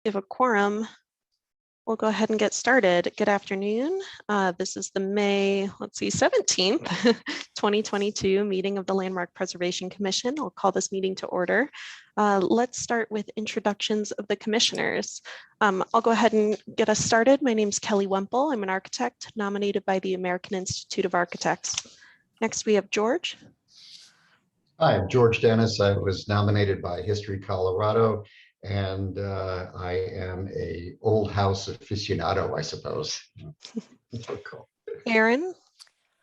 We have a quorum. We'll go ahead and get started. Good afternoon. This is the May, 17th, 2022 meeting of the Landmark Preservation Commission. I'll call this meeting to order. Let's start with introductions of the commissioners. I'll go ahead and get us started. My name is Kelly Wemple. I'm an architect nominated by the American Institute of Architects. Next, we have George. Hi, I'm George Dennis. I was nominated by History Colorado, and I am a old house aficionado, I suppose. Cool. Aaron.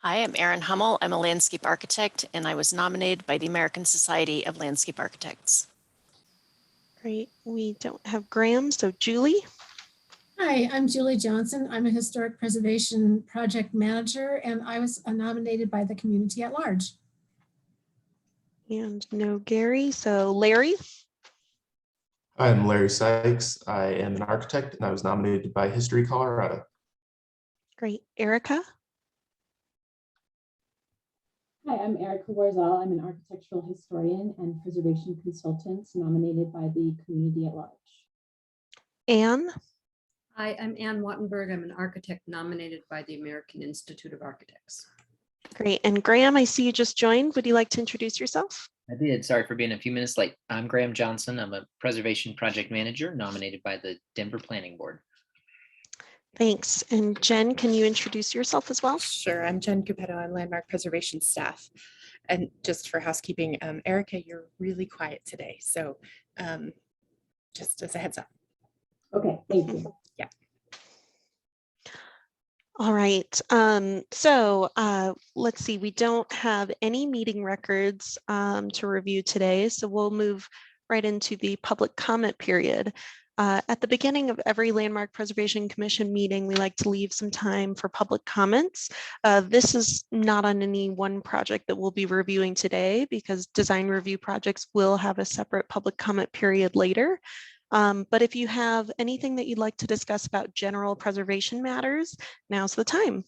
Hi, I'm Erin Hummel. I'm a landscape architect, and I was nominated by the American Society of Landscape Architects. Great. We don't have Graham, so Julie. Hi, I'm Julie Johnson. I'm a historic preservation project manager, and I was nominated by the community at large. And no Gary, so Larry. I'm Larry Sykes. I am an architect and I was nominated by History Colorado. Great. Erica. Hi, I'm Erica Warzal. I'm an architectural historian and preservation consultant nominated by the community at large. Anne. Hi, I'm Ann Wattenberg. I'm an architect nominated by the American Institute of Architects. Great. And Graham, I see you just joined. Would you like to introduce yourself? I did. Sorry for being a few minutes late. I'm Graham Johnson. I'm a preservation project manager nominated by the Denver Planning Board. Thanks. And Jen, can you introduce yourself as well? Sure. I'm Jen Capetto. I'm landmark preservation staff. And just for housekeeping, Erica, you're really quiet today. So just as a heads up. Okay, thank you. Yeah. All right. Let's see. We don't have any meeting records to review today, so we'll move right into the public comment period. At the beginning of every Landmark Preservation Commission meeting, we like to leave some time for public comments. This is not on any one project that we'll be reviewing today because design review projects will have a separate public comment period later. But if you have anything that you'd like to discuss about general preservation matters, now's the time.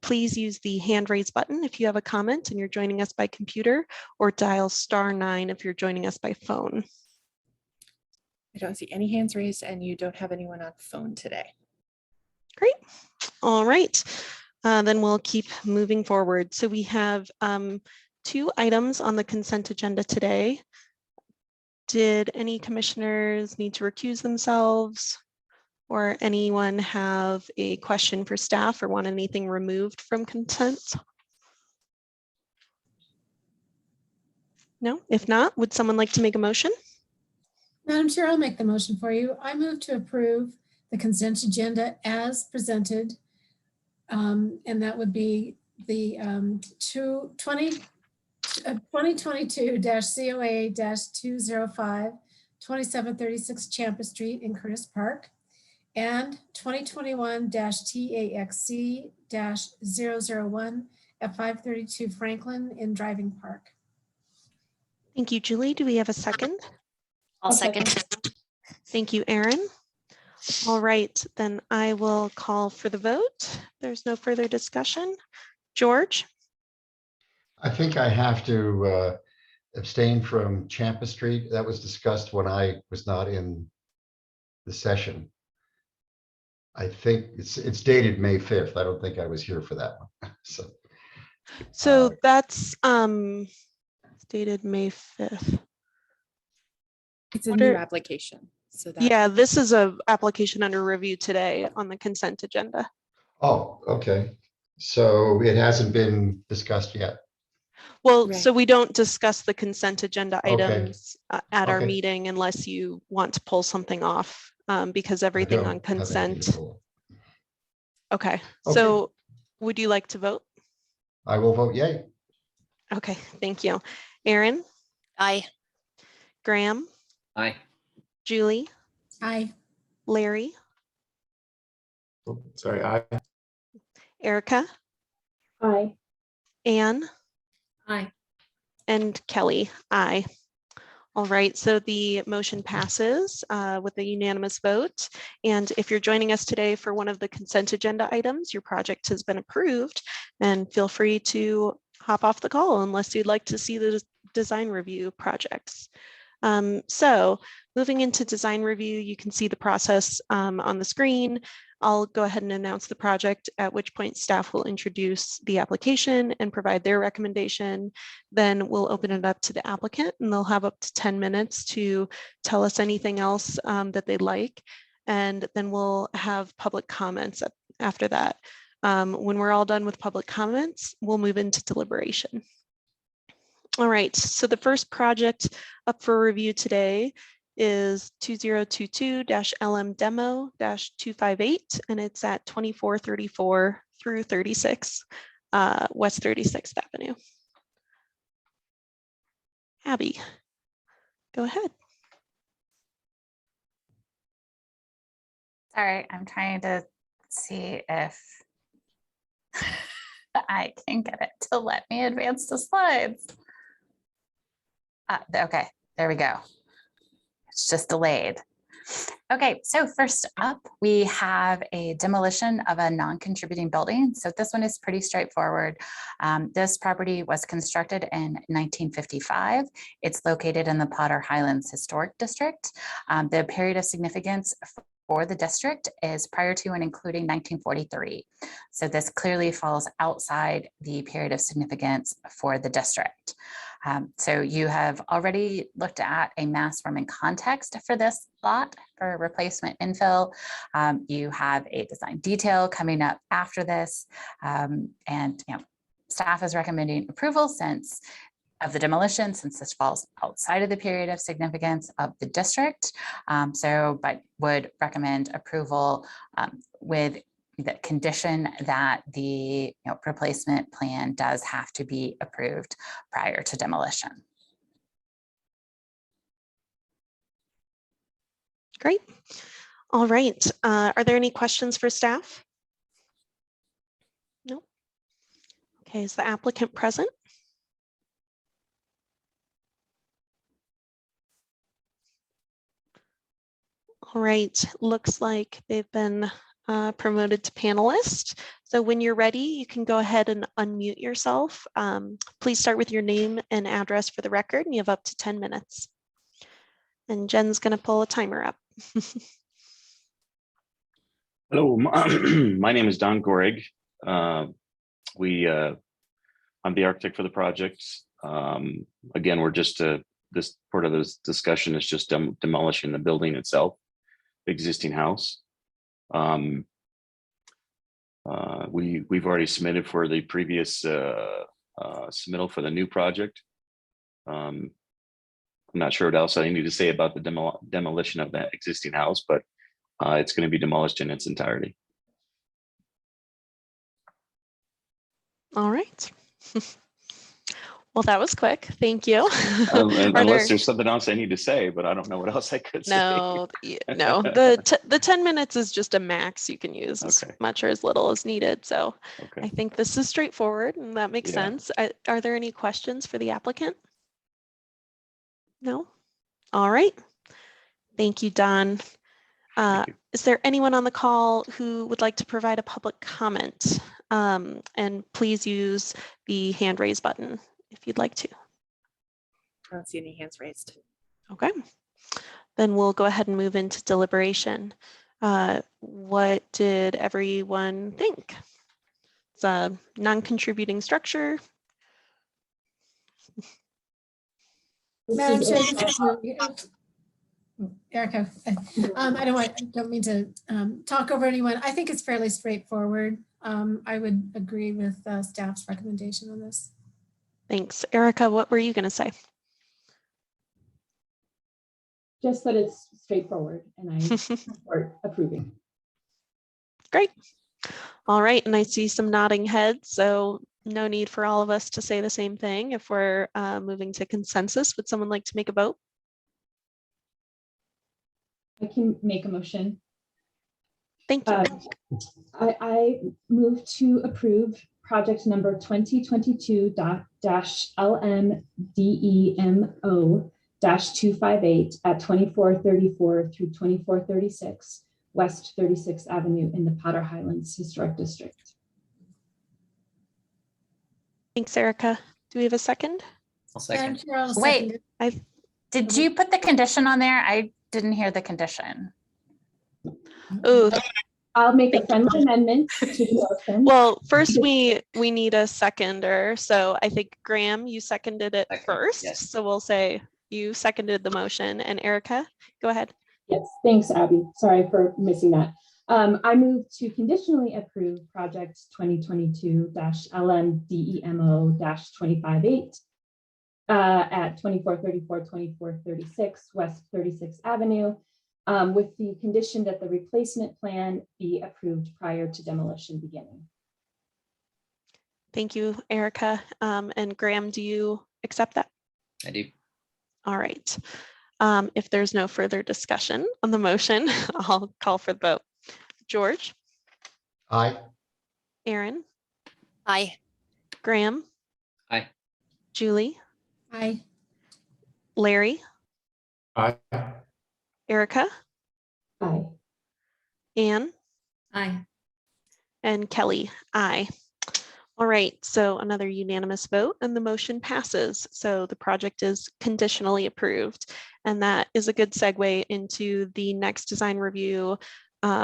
Please use the hand raise button if you have a comment and you're joining us by computer, or dial *9 if you're joining us by phone. I don't see any hands raised and you don't have anyone on phone today. Great. All right. Then we'll keep moving forward. So we have 2 items on the consent agenda today. Did any commissioners need to recuse themselves, or anyone have a question for staff or want anything removed from consent? No? If not, would someone like to make a motion? Madam Chair, I'll make the motion for you. I move to approve the consent agenda as presented. And that would be the 2022-COA-205, 2736 Champa Street in Curtis Park, and 2021-TAXC-001 at 532 Franklin in Driving Park. Thank you, Julie. Do we have a second? I'll second. Thank you, Erin. All right, then I will call for the vote. There's no further discussion. George? I think I have to abstain from Champa Street. That was discussed when I was not in the session. I think it's dated May 5th. I don't think I was here for that one. So that's dated May 5th. It's a new application. So that Yeah, this is an application under review today on the consent agenda. Oh, okay. So it hasn't been discussed yet. Well, Right. so we don't discuss the consent agenda Okay. items at our Okay. meeting unless you want to pull something off, because everything I on don't have anything consent. to pull. Okay, Okay. so would you like to vote? I will vote yay. Okay, thank you. Erin, Aye. Graham, Aye. Julie, Aye. Larry, Oh, sorry, I. Erica, Aye. Anne, Aye. and Kelly. Aye. All right, so the motion passes with a unanimous vote. And if you're joining us today for one of the consent agenda items, your project has been approved, and feel free to hop off the call unless you'd like to see the design review projects. So moving into design review, you can see the process on the screen. I'll go ahead and announce the project, at which point staff will introduce the application and provide their recommendation. Then we'll open it up to the applicant, and they'll have up to 10 minutes to tell us anything else that they'd like. And then we'll have public comments after that. When we're all done with public comments, we'll move into deliberation. All right, so the first project up for review today is 2022-LM Demo-258, and it's at 2434 through 36 West 36th Avenue. Abby, go ahead. Sorry, I'm trying to see if I can get it to let me advance the slides. Okay, there we go. It's just delayed. Okay, so first up, we have a demolition of a non-contributing building. So this one is pretty straightforward. This property was constructed in 1955. It's located in the Potter Highlands Historic District. The period of significance for the district is prior to and including 1943. So this clearly falls outside the period of significance for the district. So you have already looked at a mass forming context for this lot for replacement infill. You have a design detail coming up after this, and staff is recommending approval of the demolition since this falls outside of the period of significance of the district. But would recommend approval with the condition that the replacement plan does have to be approved prior to demolition. Great. All right. Are there any questions for staff? No. Okay, is the applicant present? All right, looks like they've been promoted to panelist. So when you're ready, you can go ahead and unmute yourself. Please start with your name and address for the record, and you have up to 10 minutes. And Jen's going to pull a timer up. Hello, my name is Don Gorig. I'm the architect for the project. Again, we're just this part of this discussion is just demolishing the building itself, the existing house. We've already submitted for the previous submittal for the new project. I'm not sure what else I need to say about the demolition of that existing house, but it's going to be demolished in its entirety. All right. Well, that was quick. Thank you. Unless there's something else I need to say, but I don't know what else I could say. No, the 10 minutes is just a max you can use, as much or as little as needed. So I think this is straightforward and that makes sense. Are there any questions for the applicant? No? All right. Thank you, Don. Is there anyone on the call who would like to provide a public comment? And please use the hand raise button if you'd like to. I don't see any hands raised. Okay, then we'll go ahead and move into deliberation. What did everyone think? It's a non-contributing structure. Madam Chair, Erica, I don't mean to talk over anyone. I think it's fairly straightforward. I would agree with staff's recommendation on this. Thanks. Erica, what were you going to say? Just that it's straightforward and I support approving. Great. All right. And I see some nodding heads, so no need for all of us to say the same thing. If we're moving to consensus, would someone like to make a vote? I can make a motion. Thank you. I move to approve project number 2022-LMDEMO-258 at 2434 through 2436 West 36th Avenue in the Potter Highlands Historic District. Thanks, Erica. Do we have a second? I'll second. Wait, Did you put the condition on there? I didn't hear the condition. Oh, I'll make a friendly amendment to the motion. well, first we need a seconder. So I think Graham, you seconded it Second, first. yes. So we'll say you seconded the motion, and Erica, go ahead. Yes, thanks, Abby. Sorry for missing that. I move to conditionally approve project 2022-LMDEMO-258 at 2434-2436 West 36th Avenue, with the condition that the replacement plan be approved prior to demolition beginning. Thank you, Erica. And Graham, do you accept that? I do. All right. If there's no further discussion on the motion, I'll call for the vote. George, Aye. Aaron, Aye. Graham, Aye. Julie, Aye. Larry, Aye. Erica, Aye. Anne, Aye. and Kelly, aye. All right, so another unanimous vote and the motion passes. So the project is conditionally approved. And that is a good segue into the next design review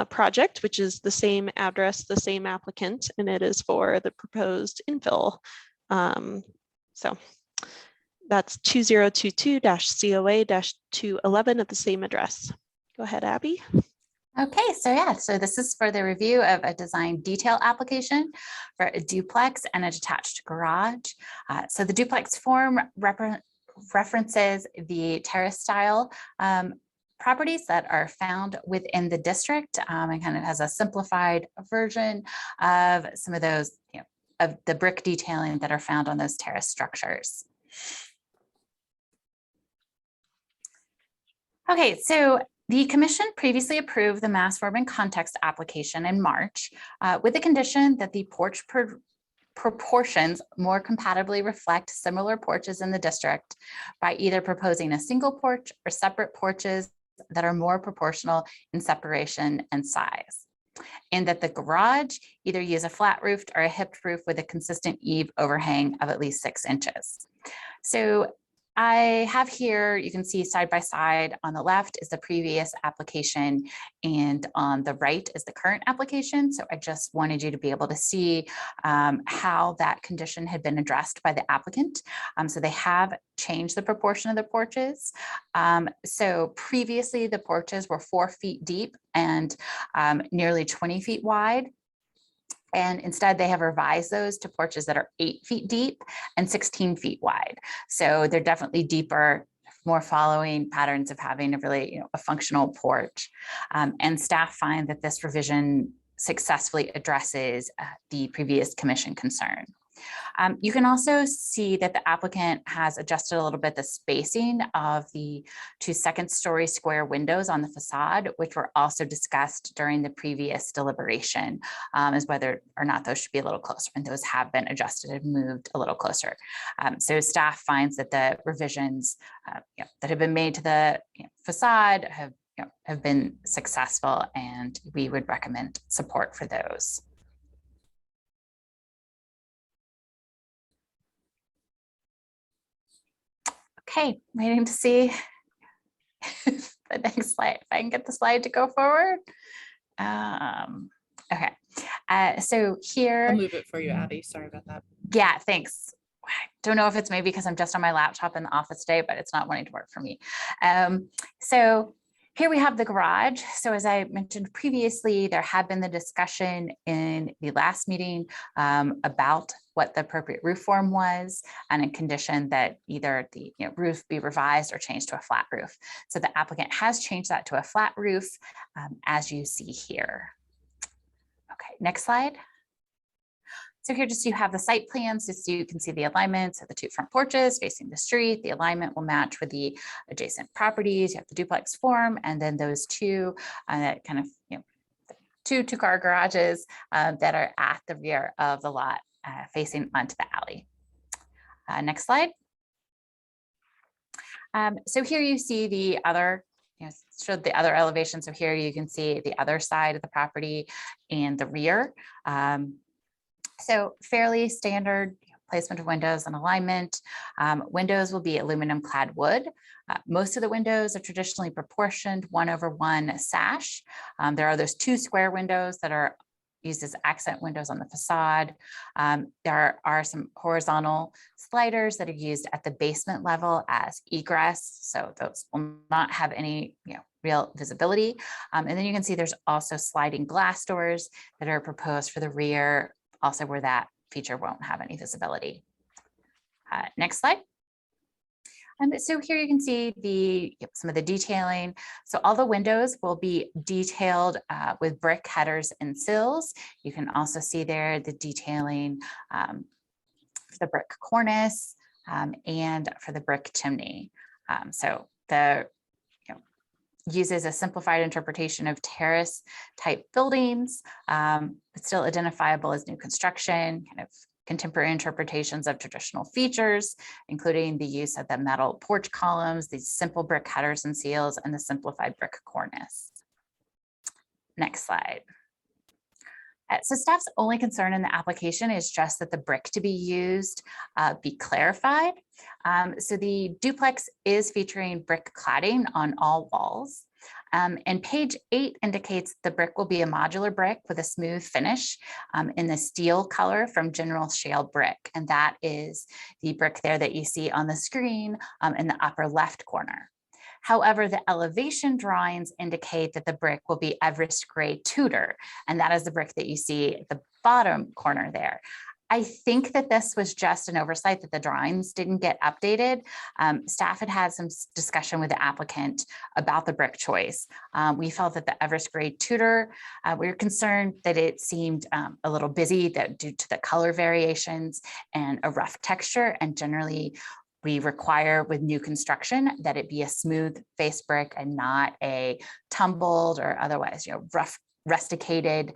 project, which is the same address, the same applicant, and it is for the proposed infill. So that's 2022-COA-211 at the same address. Go ahead, Abby. Okay, so this is for the review of a design detail application for a duplex and a detached garage. So the duplex form references the terrace style properties that are found within the district, and kind of has a simplified version of some of those, of the brick detailing that are found on those terrace structures. Okay, so the commission previously approved the mass form and context application in March with the condition that the porch proportions more compatibly reflect similar porches in the district by either proposing a single porch or separate porches that are more proportional in separation and size. And that the garage either use a flat roofed or a hipped roof with a consistent eave overhang of at least 6 inches. So I have here, you can see side by side, on the left is the previous application and on the right is the current application. So I just wanted you to be able to see how that condition had been addressed by the applicant. So they have changed the proportion of the porches. So previously the porches were 4 feet deep and nearly 20 feet wide. And instead they have revised those to porches that are 8 feet deep and 16 feet wide. So they're definitely deeper, more following patterns of having a really, a functional porch. And staff find that this revision successfully addresses the previous commission concern. You can also see that the applicant has adjusted a little bit the spacing of the 2 second-story square windows on the facade, which were also discussed during the previous deliberation, as whether or not those should be a little closer, and those have been adjusted and moved a little closer. So staff finds that the revisions that have been made to the facade have been successful, and we would recommend support for those. Okay, waiting to see the next slide, if I can get the slide to go forward. Okay, so here. I'll move it for you, Abby. Sorry about that. Yeah, thanks. I don't know if it's maybe because I'm just on my laptop in the office today, but it's not wanting to work for me. So here we have the garage. So as I mentioned previously, there had been the discussion in the last meeting about what the appropriate roof form was, and a condition that either the roof be revised or changed to a flat roof. So the applicant has changed that to a flat roof, as you see here. Okay, next slide. So here just you have the site plans, just so you can see the alignments of the 2 front porches facing the street. The alignment will match with the adjacent properties. You have the duplex form, and then those 2 that kind of two-car garages that are at the rear of the lot, facing onto the alley. Next slide. So here you see the other, showed the other elevation. So here you can see the other side of the property and the rear. So fairly standard placement of windows and alignment. Windows will be aluminum clad wood. Most of the windows are traditionally proportioned 1:1 sash. There are those 2 square windows that are used as accent windows on the facade. There are some horizontal sliders that are used at the basement level as egress. So those will not have any real visibility. And then you can see there's also sliding glass doors that are proposed for the rear, also where that feature won't have any visibility. Next slide. So here you can see some of the detailing. So all the windows will be detailed with brick headers and sills. You can also see there the detailing for the brick cornice and for the brick chimney. So the uses a simplified interpretation of terrace type buildings, but still identifiable as new construction, kind of contemporary interpretations of traditional features, including the use of the metal porch columns, these simple brick headers and seals, and the simplified brick cornice. Next slide. So staff's only concern in the application is just that the brick to be used be clarified. So the duplex is featuring brick cladding on all walls. And page 8 indicates the brick will be a modular brick with a smooth finish in the steel color from General Shale Brick. And that is the brick there that you see on the screen in the upper left corner. However, the elevation drawings indicate that the brick will be Everest Gray Tudor, and that is the brick that you see at the bottom corner there. I think that this was just an oversight that the drawings didn't get updated. Staff had some discussion with the applicant about the brick choice. We felt that the Everest Gray Tudor, we were concerned that it seemed a little busy due to the color variations and a rough texture, and generally we require with new construction that it be a smooth face brick and not a tumbled or otherwise rough rusticated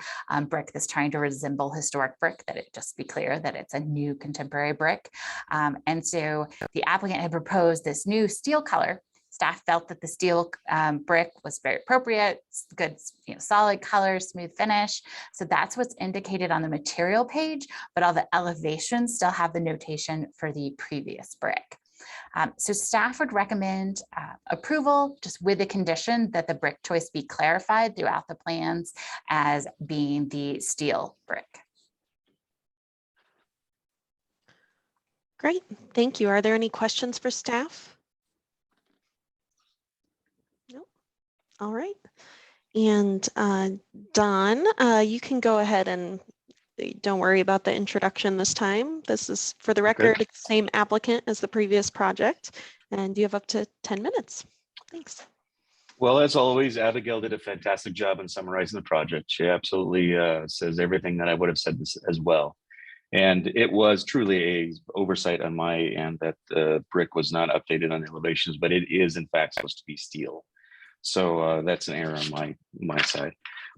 brick that's trying to resemble historic brick, that it just be clear that it's a new contemporary brick. And so the applicant had proposed this new steel color. Staff felt that the steel brick was very appropriate, good, solid color, smooth finish. So that's what's indicated on the material page, but all the elevations still have the notation for the previous brick. So staff would recommend approval just with the condition that the brick choice be clarified throughout the plans as being the steel brick. Great, thank you. Are there any questions for staff? No. All right. And Don, you can go ahead and don't worry about the introduction this time. This is, for the record, Okay. it's the same applicant as the previous project, and you have up to 10 minutes. Thanks. Well, as always, Abigail did a fantastic job in summarizing the project. She absolutely says everything that I would have said this as well. And it was truly a oversight on my end that the brick was not updated on the elevations, but it is in fact supposed to be steel. So that's an error on my side.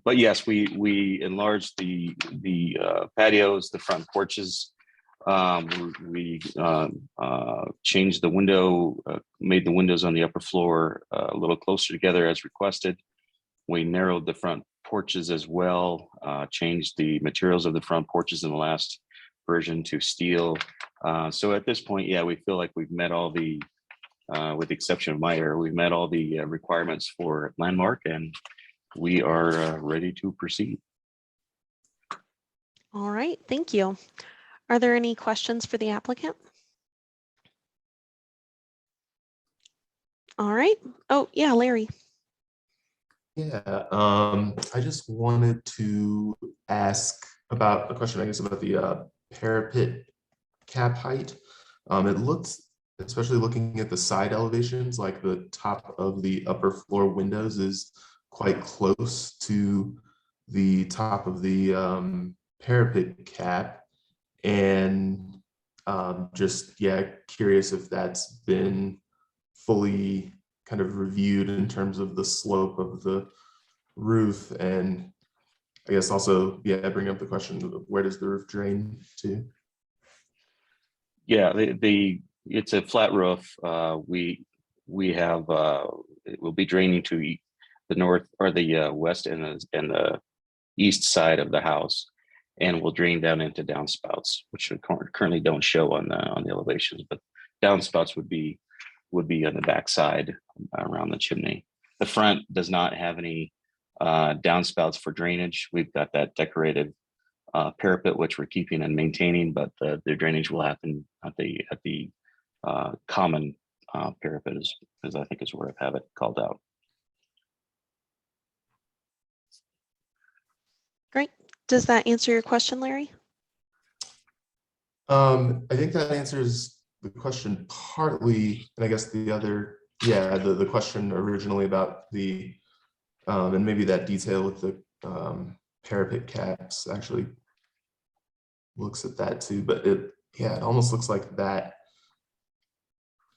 But yes, we enlarged the patios, the front porches. We changed the window, made the windows on the upper floor a little closer together as requested. We narrowed the front porches as well, changed the materials of the front porches in the last version to steel. So at this point, yeah, we feel like we've met all the, with the exception of my error, we've met all the requirements for landmark, and we are ready to proceed. All right, thank you. Are there any questions for the applicant? All right. Oh, yeah, Larry. Yeah, I just wanted to ask about a question, I guess, about the parapet cap height. It looks, especially looking at the side elevations, like the top of the upper floor windows is quite close to the top of the parapet cap. And just, yeah, curious if that's been fully kind of reviewed in terms of the slope of the roof. And I guess also, yeah, bring up the question of where does the roof drain to? Yeah, it's a flat roof. We have it will be draining to the north or the west and the east side of the house. and will drain down into downspouts, which currently don't show on the elevations, but downspouts would be on the backside around the chimney. The front does not have any downspouts for drainage. We've got that decorated parapet, which we're keeping and maintaining, but the drainage will happen at the common parapet, as I think is where I have it called out. Great. Does that answer your question, Larry? I think that answers the question partly, and I guess the other, yeah, the question originally about the, and maybe that detail with the parapet caps actually looks at that too, but it almost looks like that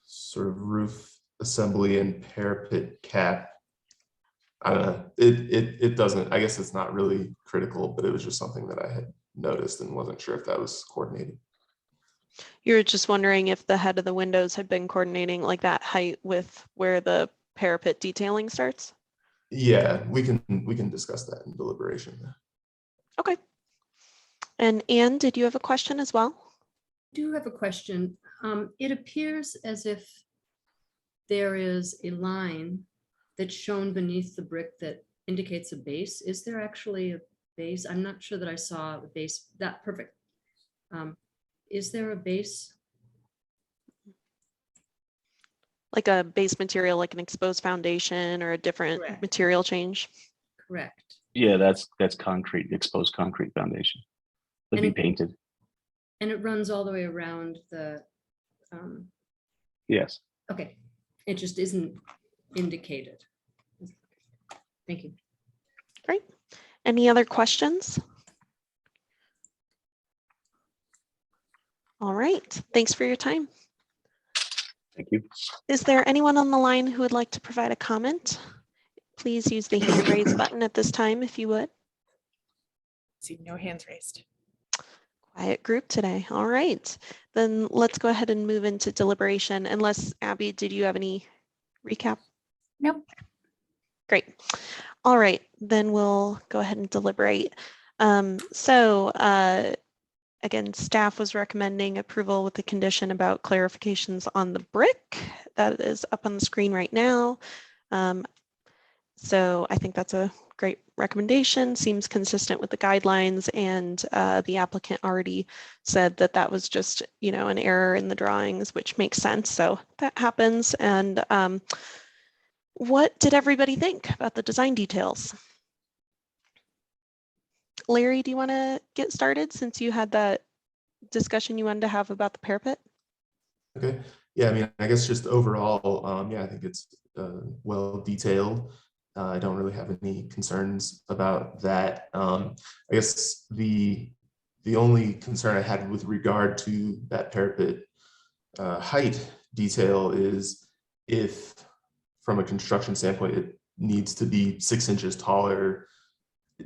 sort of roof assembly and parapet cap. I don't know, it doesn't, I guess it's not really critical, but it was just something that I had noticed and wasn't sure if that was coordinated. You're just wondering if the head of the windows had been coordinating like that height with where the parapet detailing starts? Yeah, we can discuss that in deliberation. Okay. And Anne, did you have a question as well? I do have a question. It appears as if there is a line that's shown beneath the brick that indicates a base. Is there actually a base? I'm not sure that I saw a base. That perfect. Is there a base? Like a base material, like an exposed foundation or a different Correct. material change? Correct. Yeah, that's concrete, exposed concrete foundation. It'll be painted. And it runs all the way around the, Yes. okay, it just isn't indicated. Thank you. Great. Any other questions? All right. Thanks for your time. Thank you. Is there anyone on the line who would like to provide a comment? Please use the hand raise button at this time if you would. See no hands raised. Quiet group today. All right. Then let's go ahead and move into deliberation. Unless, Abby, did you have any recap? Nope. Great. All right. Then we'll go ahead and deliberate. Again, staff was recommending approval with the condition about clarifications on the brick. That is up on the screen right now. So I think that's a great recommendation, seems consistent with the guidelines, and the applicant already said that that was just, you know, an error in the drawings, which makes sense. So that happens. And what did everybody think about the design details? Larry, do you want to get started since you had that discussion you wanted to have about the parapet? Okay. Yeah, I mean, I guess just overall, yeah, I think it's well detailed. I don't really have any concerns about that. I guess the only concern I had with regard to that parapet height detail is if, from a construction standpoint, it needs to be 6 inches taller.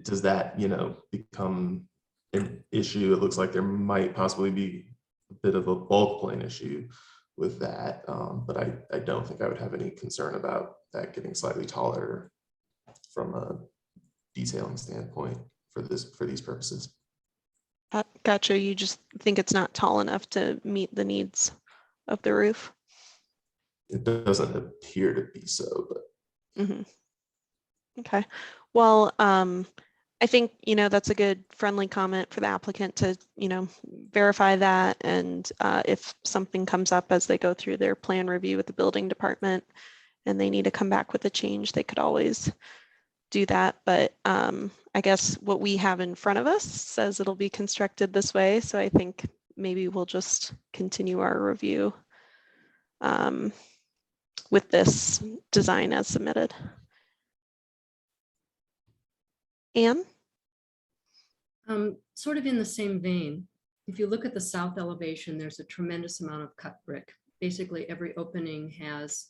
Does that, you know, become an issue? It looks like there might possibly be a bit of a bulk plane issue with that, but I don't think I would have any concern about that getting slightly taller from a detailing standpoint for these purposes. Gotcha. You just think it's not tall enough to meet the needs of the roof? It doesn't appear to be so, but. Mm-hmm. Okay. Well, I think, you know, that's a good friendly comment for the applicant to, you know, verify that. And if something comes up as they go through their plan review with the building department and they need to come back with a change, they could always do that. But I guess what we have in front of us says it'll be constructed this way. So I think maybe we'll just continue our review with this design as submitted. Anne? Sort of in the same vein, if you look at the south elevation, there's a tremendous amount of cut brick. Basically, every opening has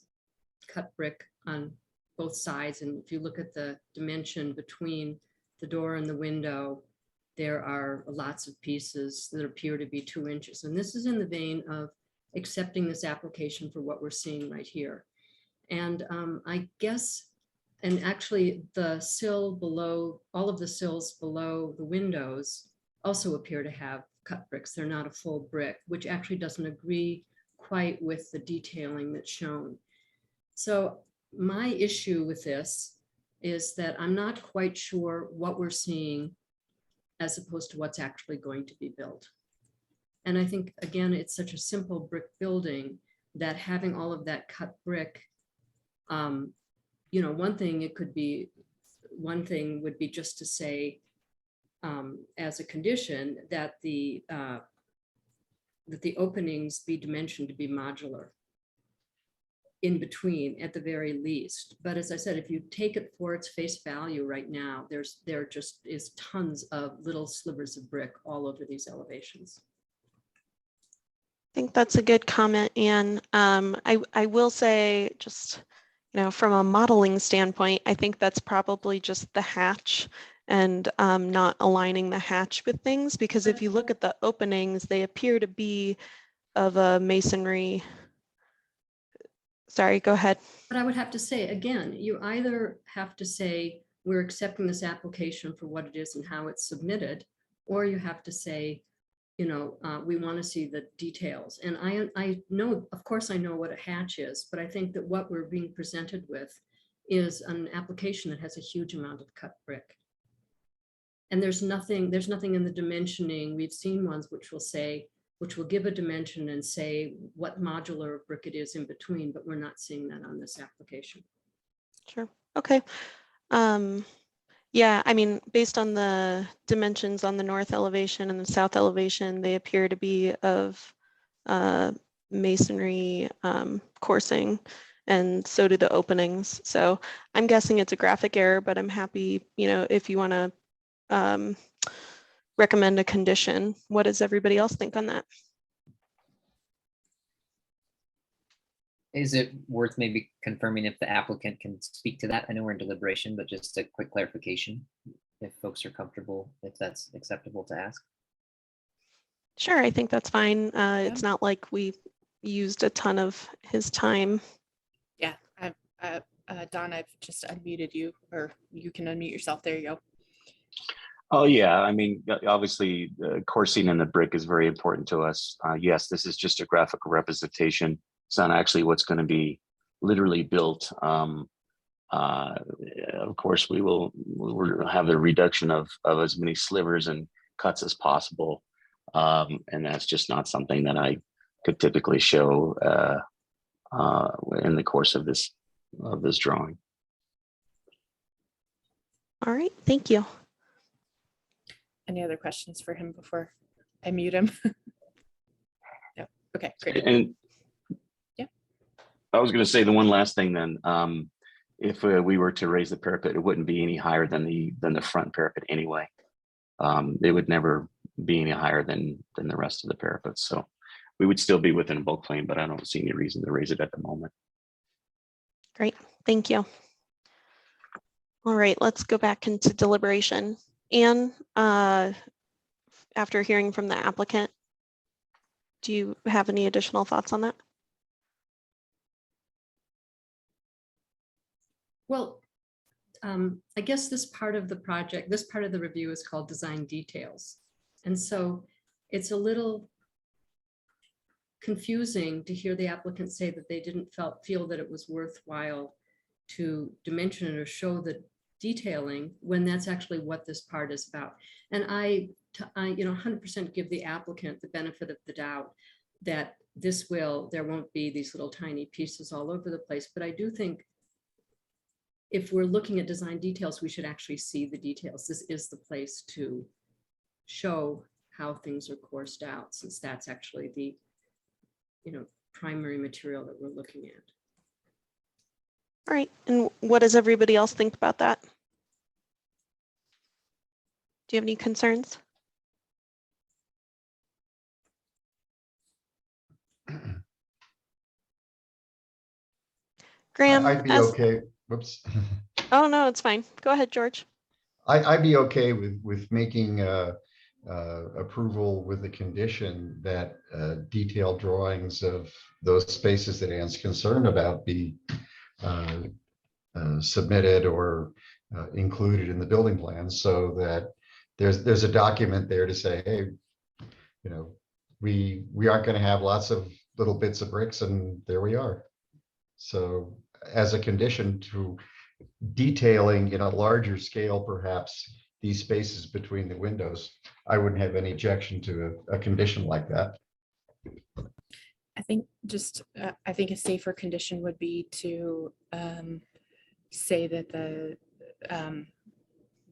cut brick on both sides. And if you look at the dimension between the door and the window, there are lots of pieces that appear to be 2 inches. And this is in the vein of accepting this application for what we're seeing right here. And I guess, and actually the sill below, all of the sills below the windows also appear to have cut bricks. They're not a full brick, which actually doesn't agree quite with the detailing that's shown. So my issue with this is that I'm not quite sure what we're seeing as opposed to what's actually going to be built. And I think, again, it's such a simple brick building that having all of that cut brick, you know, one thing would be just to say, as a condition that the openings be dimensioned to be modular in between at the very least. But as I said, if you take it for its face value right now, there just is tons of little slivers of brick all over these elevations. I think that's a good comment, Anne. I will say, just, you know, from a modeling standpoint, I think that's probably just the hatch and not aligning the hatch with things, because if you look at the openings, they appear to be of a masonry. Sorry, go ahead. But I would have to say, again, you either have to say, we're accepting this application for what it is and how it's submitted, or you have to say, you know, we want to see the details. And I know, of course, I know what a hatch is, but I think that what we're being presented with is an application that has a huge amount of cut brick. And there's nothing in the dimensioning. We've seen ones which will give a dimension and say what modular brick it is in between, but we're not seeing that on this application. Sure. Okay. Yeah, I mean, based on the dimensions on the north elevation and the south elevation, they appear to be of masonry coursing, and so do the openings. So I'm guessing it's a graphic error, but I'm happy, you know, if you want to recommend a condition. What does everybody else think on that? Is it worth maybe confirming if the applicant can speak to that? I know we're in deliberation, but just a quick clarification, if folks are comfortable, if that's acceptable to ask. Sure, I think that's fine. It's not like we used a ton of his time. Yeah, Don, I've just unmuted you, or you can unmute yourself. There you go. Oh, yeah. I mean, obviously, coursing in the brick is very important to us. Yes, this is just a graphical representation. It's not actually what's going to be literally built. Of course, we'll have the reduction of as many slivers and cuts as possible. And that's just not something that I could typically show in the course of this drawing. All right, thank you. Any other questions for him before I mute him? No. Okay, great. And yeah, I was going to say the one last thing then. If we were to raise the parapet, it wouldn't be any higher than the front parapet anyway. It would never be any higher than the rest of the parapet. So we would still be within a bulk plane, but I don't see any reason to raise it at the moment. Great, thank you. All right, let's go back into deliberation. Anne, after hearing from the applicant, do you have any additional thoughts on that? Well, I guess this part of the project, this part of the review is called design details. And so it's a little confusing to hear the applicant say that they didn't feel that it was worthwhile to dimension it or show the detailing when that's actually what this part is about. And I 100% give the applicant the benefit of the doubt that there won't be these little tiny pieces all over the place. But I do think if we're looking at design details, we should actually see the details. This is the place to show how things are coursed out, since that's actually the primary material that we're looking at. All right, and what does everybody else think about that? Do you have any concerns? Graham? I'd be okay. Whoops. Oh, no, it's fine. Go ahead, George. I'd be okay with making approval with the condition that detailed drawings of those spaces that Anne's concerned about be submitted or included in the building plan, so that there's a document there to say, hey, you know, we aren't going to have lots of little bits of bricks, and there we are. So as a condition to detailing in a larger scale, perhaps these spaces between the windows, I wouldn't have any objection to a condition like that. I think I think a safer condition would be to say that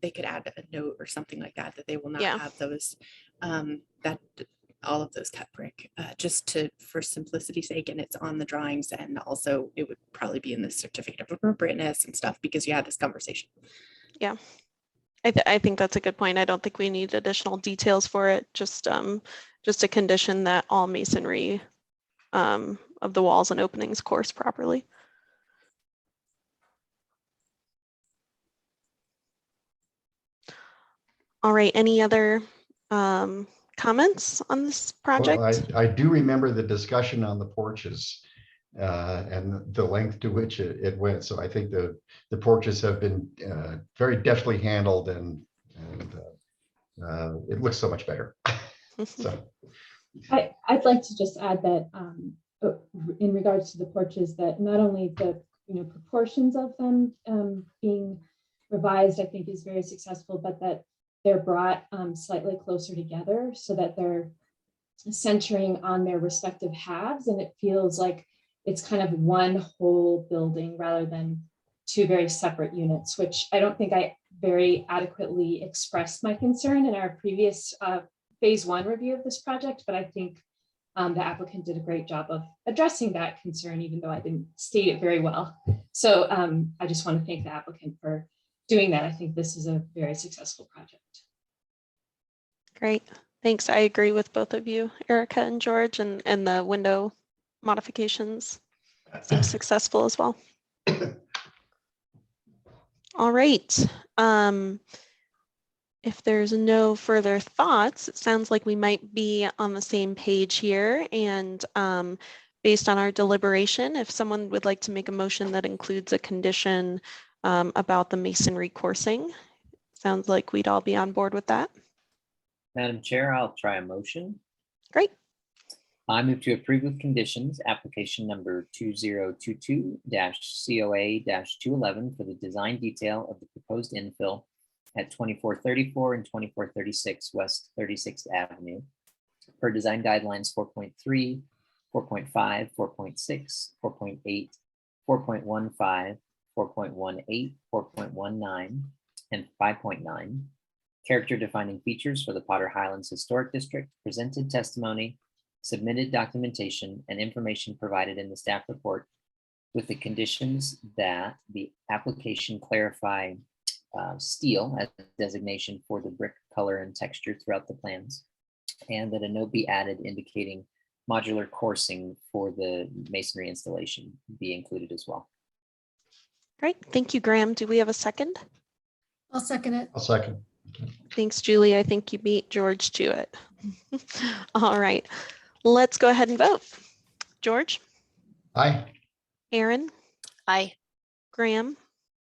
they could add a note or something like that, that they will not have those, that all of those cut brick, just for simplicity's sake, and it's on the drawings, and also it would probably be in the certificate of appropriateness and stuff, because you had this conversation. Yeah, I think that's a good point. I don't think we need additional details for it. Just a condition that all masonry of the walls and openings course properly. All right, any other comments on this project? Well, I do remember the discussion on the porches and the length to which it went. So I think the porches have been very deftly handled, and it looks so much better. So I'd like to just add that in regards to the porches, that not only the proportions of them being revised, I think is very successful, but that they're brought slightly closer together so that they're centering on their respective halves, and it feels like it's kind of one whole building rather than two very separate units, which I don't think I very adequately expressed my concern in our previous phase 1 review of this project, but I think the applicant did a great job of addressing that concern, even though I didn't state it very well. So I just want to thank the applicant for doing that. I think this is a very successful project. Great, thanks. I agree with both of you, Erica and George, and the window modifications seem successful as well. All right. If there's no further thoughts, it sounds like we might be on the same page here. And based on our deliberation, if someone would like to make a motion that includes a condition about the masonry coursing, sounds like we'd all be on board with that. Madam Chair, I'll try a motion. Great. I move to approve with conditions application number 2022-COA-211 for the design detail of the proposed infill at 2434 and 2436 West 36th Avenue per design guidelines 4.3, 4.5, 4.6, 4.8, 4.15, 4.18, 4.19, and 5.9. Character defining features for the Potter Highlands Historic District, presented testimony, submitted documentation, and information provided in the staff report, with the conditions that the application clarify steel as a designation for the brick color and texture throughout the plans, and that a note be added indicating modular coursing for the masonry installation be included as well. Great, thank you, Graham. Do we have a second? I'll second it. I'll second. Thanks, Julie. I think you beat George to it. All right, let's go ahead and vote. George? Aye. Aaron? Aye. Graham?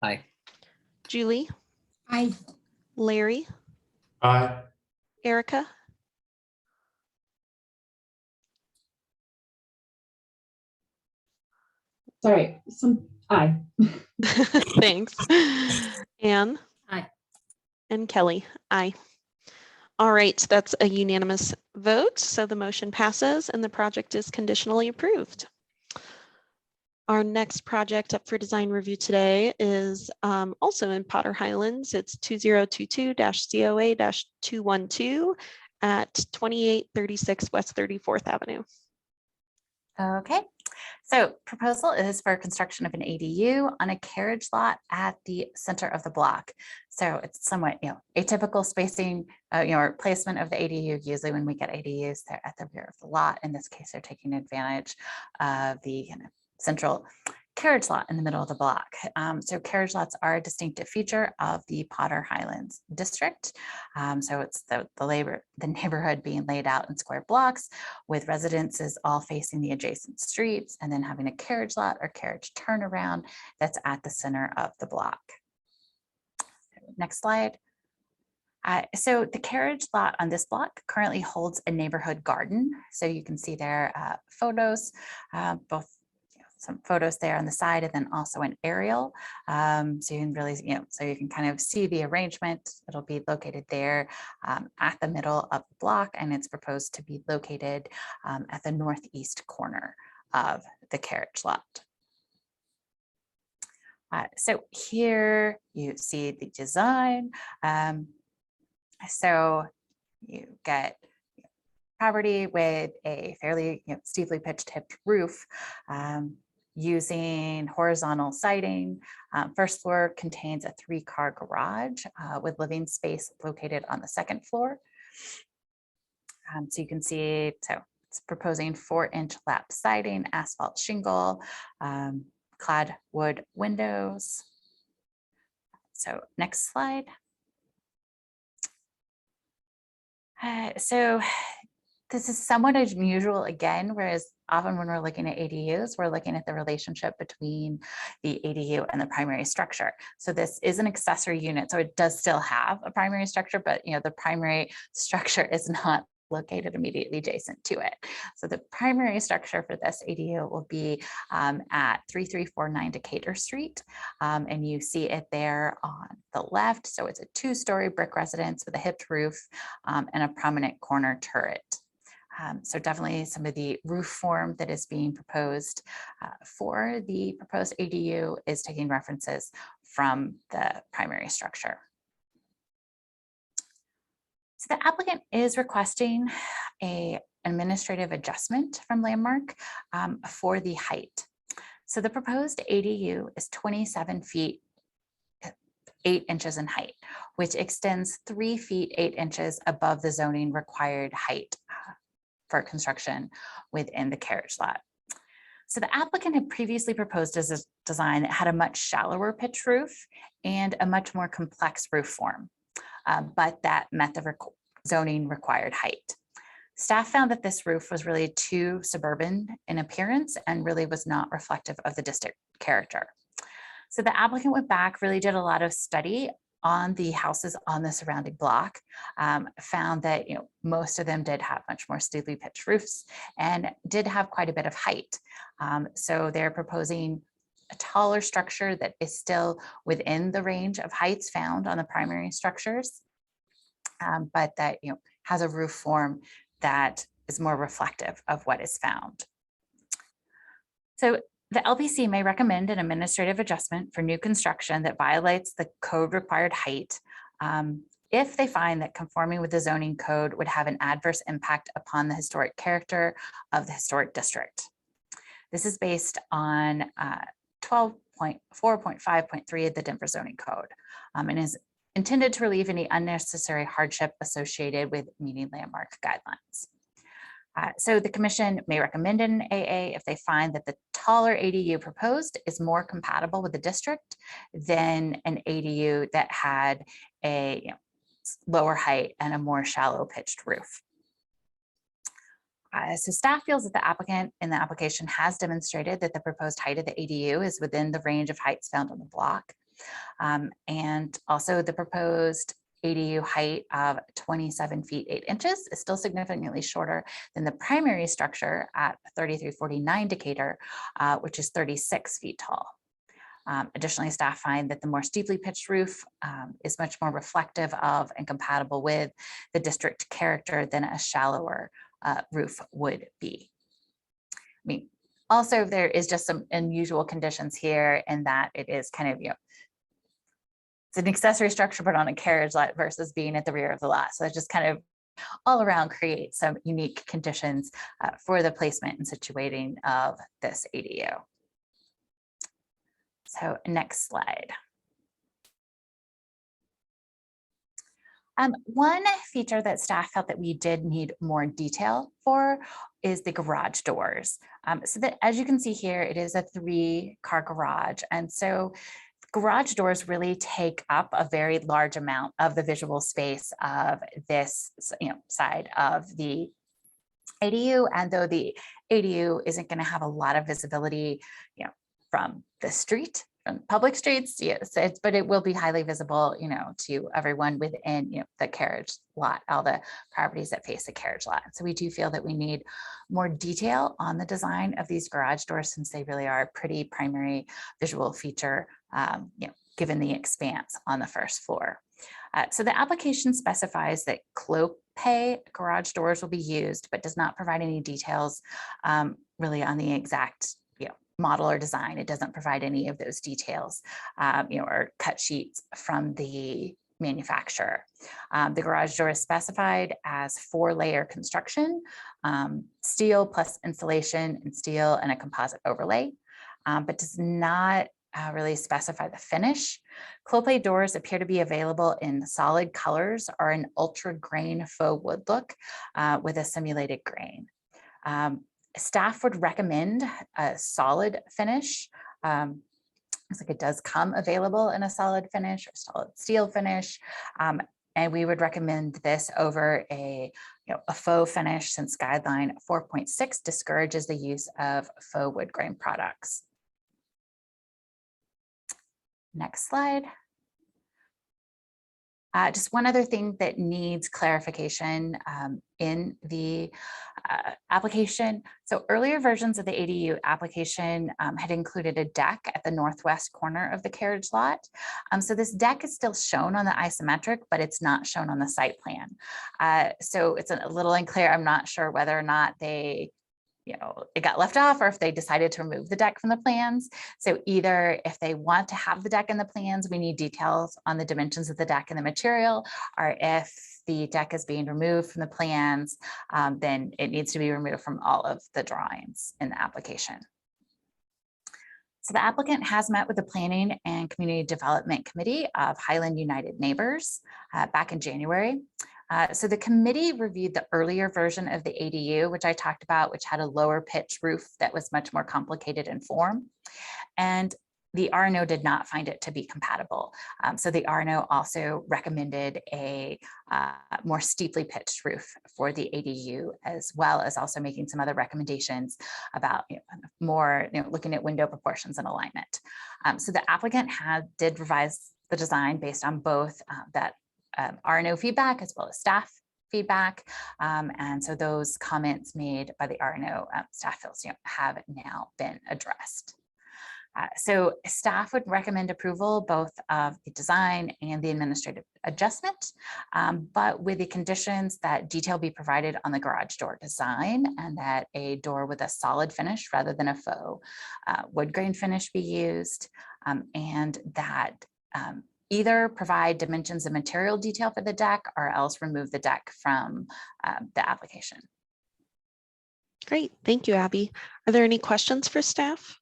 Aye. Julie? Aye. Larry? Aye. Erica? Sorry, aye. Thanks. Anne? Aye. And Kelly? Aye. All right, that's a unanimous vote. So the motion passes and the project is conditionally approved. Our next project up for design review today is also in Potter Highlands. It's 2022-COA-212 at 2836 West 34th Avenue. Okay, so proposal is for construction of an ADU on a carriage lot at the center of the block. So it's somewhat, atypical spacing, or placement of the ADU. Usually when we get ADUs, they're at the rear of the lot. In this case, they're taking advantage of the central carriage lot in the middle of the block. So carriage lots are a distinctive feature of the Potter Highlands district. So it's the neighborhood being laid out in square blocks with residences all facing the adjacent streets, and then having a carriage lot or carriage turnaround that's at the center of the block. Next slide. So the carriage lot on this block currently holds a neighborhood garden. So you can see there photos, both some photos there on the side and then also an aerial. So you can really, so you can kind of see the arrangement. It'll be located there at the middle of the block, and it's proposed to be located at the northeast corner of the carriage lot. So here you see the design. So you get property with a fairly steeply pitched hipped roof using horizontal siding. First floor contains a 3-car garage with living space located on the second floor. So you can see, so it's proposing 4-inch lap siding, asphalt shingle, clad wood windows. So next slide. So this is somewhat unusual again, whereas often when we're looking at ADUs, we're looking at the relationship between the ADU and the primary structure. So this is an accessory unit, so it does still have a primary structure, but the primary structure is not located immediately adjacent to it. So the primary structure for this ADU will be at 3349 Decatur Street. And you see it there on the left. So it's a 2-story brick residence with a hipped roof and a prominent corner turret. So definitely some of the roof form that is being proposed for the proposed ADU is taking references from the primary structure. So the applicant is requesting an administrative adjustment from Landmark for the height. So the proposed ADU is 27 feet 8 inches in height, which extends 3 feet 8 inches above the zoning required height for construction within the carriage lot. So the applicant had previously proposed as a design that had a much shallower pitch roof and a much more complex roof form, but that met the zoning required height. Staff found that this roof was really too suburban in appearance and really was not reflective of the district character. So the applicant went back, really did a lot of study on the houses on the surrounding block, found that most of them did have much more steeply pitched roofs and did have quite a bit of height. So they're proposing a taller structure that is still within the range of heights found on the primary structures, but that has a roof form that is more reflective of what is found. So the LPC may recommend an administrative adjustment for new construction that violates the code required height if they find that conforming with the zoning code would have an adverse impact upon the historic character of the historic district. This is based on 12.4.5.3 of the Denver zoning code and is intended to relieve any unnecessary hardship associated with meeting landmark guidelines. So the commission may recommend an AA if they find that the taller ADU proposed is more compatible with the district than an ADU that had a lower height and a more shallow pitched roof. So staff feels that the applicant in the application has demonstrated that the proposed height of the ADU is within the range of heights found on the block. And also the proposed ADU height of 27 feet 8 inches is still significantly shorter than the primary structure at 3349 Decatur, which is 36 feet tall. Additionally, staff find that the more steeply pitched roof is much more reflective of and compatible with the district character than a shallower roof would be. I mean, also there is just some unusual conditions here in that it is kind of, it's an accessory structure, but on a carriage lot versus being at the rear of the lot. So it just kind of all around creates some unique conditions for the placement and situating of this ADU. So next slide. One feature that staff felt that we did need more detail for is the garage doors. So that, as you can see here, it is a 3-car garage. And so garage doors really take up a very large amount of the visual space of this side of the ADU. And though the ADU isn't going to have a lot of visibility from the street from public streets, yes, but it will be highly visible, to everyone within, the carriage lot, all the properties that face the carriage lot. So we do feel that we need more detail on the design of these garage doors, since they really are a pretty primary visual feature, given the expanse on the first floor. So the application specifies that cloak pay garage doors will be used, but does not provide any details really on the exact model or design. It doesn't provide any of those details, or cut sheets from the manufacturer. The garage door is specified as 4-layer construction, steel plus insulation and steel and a composite overlay, but does not really specify the finish. Clopay doors appear to be available in solid colors or an ultra grain faux wood look with a simulated grain. Staff would recommend a solid finish. Looks like it does come available in a solid finish or solid steel finish. And we would recommend this over a faux finish, since Guideline 4.6 discourages the use of faux wood grain products. Next slide. Just one other thing that needs clarification in the application. So earlier versions of the ADU application had included a deck at the northwest corner of the carriage lot. So this deck is still shown on the isometric, but it's not shown on the site plan. So it's a little unclear. I'm not sure whether or not they it got left off, or if they decided to remove the deck from the plans. So either if they want to have the deck in the plans, we need details on the dimensions of the deck and the material, or if the deck is being removed from the plans, then it needs to be removed from all of the drawings in the application. So the applicant has met with the Planning and Community Development Committee of Highland United Neighbors back in January. So the committee reviewed the earlier version of the ADU, which I talked about, which had a lower pitch roof that was much more complicated in form. And the RNO did not find it to be compatible. So the RNO also recommended a more steeply pitched roof for the ADU, as well as also making some other recommendations about more looking at window proportions and alignment. So the applicant did revise the design based on both that RNO feedback as well as staff feedback. And so those comments made by the RNO staff feels have now been addressed. So staff would recommend approval both of the design and the administrative adjustment, but with the conditions that detail be provided on the garage door design, and that a door with a solid finish rather than a faux wood grain finish be used, and that either provide dimensions and material detail for the deck, or else remove the deck from the application. Great, thank you, Abby. Are there any questions for staff?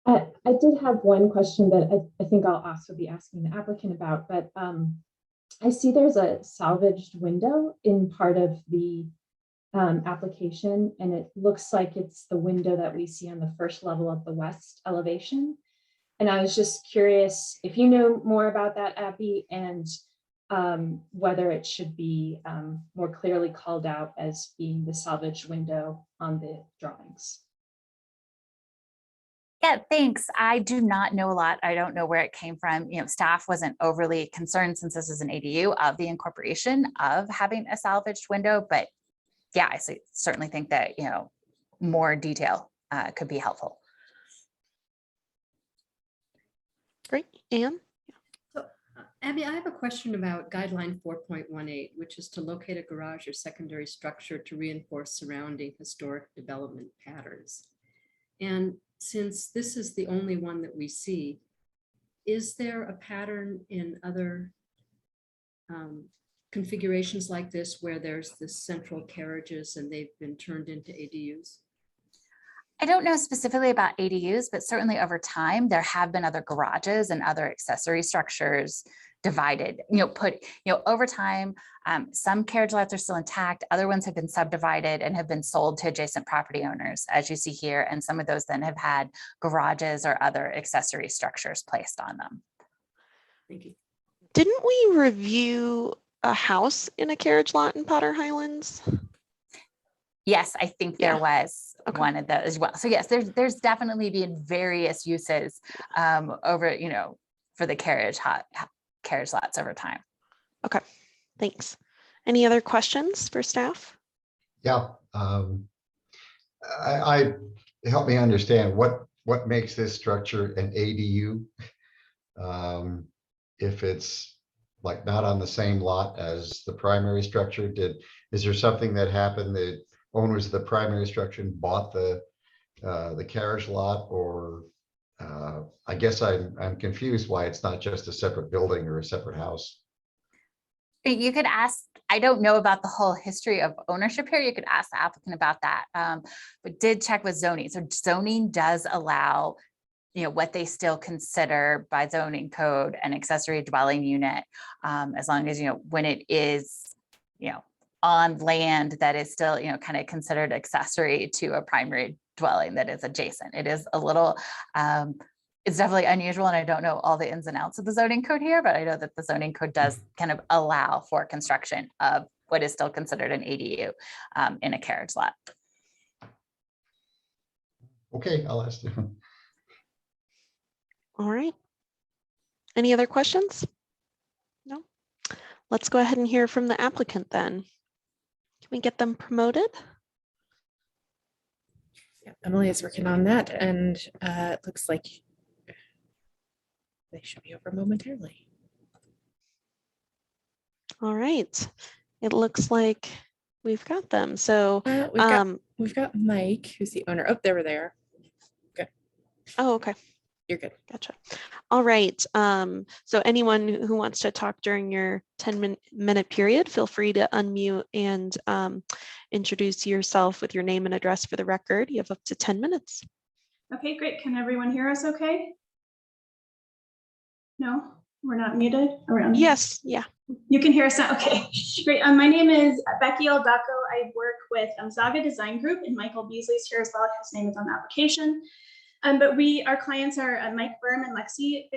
I did have one question that I think I'll also be asking the applicant about, but I see there's a salvaged window in part of the application, and it looks like it's the window that we see on the first level of the west elevation. And I was just curious if you know more about that, Abby, and whether it should be more clearly called out as being the salvage window on the drawings. Yeah, thanks. I do not know a lot. I don't know where it came from. Staff wasn't overly concerned, since this is an ADU, of the incorporation of having a salvaged window. But yeah, I certainly think that more detail could be helpful. Great, Anne? So, Abby, I have a question about Guideline 4.18, which is to locate a garage or secondary structure to reinforce surrounding historic development patterns. And since this is the only one that we see, is there a pattern in other configurations like this where there's this central carriages and they've been turned into ADUs? I don't know specifically about ADUs, but certainly over time, there have been other garages and other accessory structures divided, over time. Some carriage lots are still intact. Other ones have been subdivided and have been sold to adjacent property owners, as you see here. And some of those then have had garages or other accessory structures placed on them. Thank you. Didn't we review a house in a carriage lot in Potter Highlands? Yes, I think there was Okay. one of those as well. So yes, there's definitely been various uses over, for the carriage lots over time. Okay, thanks. Any other questions for staff? Yeah. I help me understand what makes this structure an ADU. If it's like not on the same lot as the primary structure, is there something that happened that owners of the primary structure bought the carriage lot, or I guess I'm confused why it's not just a separate building or a separate house. You could ask, I don't know about the whole history of ownership here. You could ask the applicant about that, but did check with zoning. So zoning does allow, what they still consider by zoning code an accessory dwelling unit, as long as, when it is, on land that is still, kind of considered accessory to a primary dwelling that is adjacent. It is a little, it's definitely unusual, and I don't know all the ins and outs of the zoning code here, but I know that the zoning code does kind of allow for construction of what is still considered an ADU in a carriage lot. Okay, I'll ask them. All right. Any other questions? No. Let's go ahead and hear from the applicant then. Can we get them promoted? Yeah, Emily is working on that, and it looks like they should be over momentarily. All right. It looks like we've got them. So We've got Mike, who's the owner. Oh, they were there. Good. oh, okay. You're good. Gotcha. All right. So anyone who wants to talk during your 10-minute period, feel free to unmute and introduce yourself with your name and address for the record. You have up to 10 minutes. Okay, great. Can everyone hear us okay? No, we're not muted? Yes, yeah. You can hear us now? Okay, great. My name is Becky L. Daco. I work with Zaga Design Group, and Michael Beasley's here as well. His name is on the application. But our clients are Mike Berm and Lexi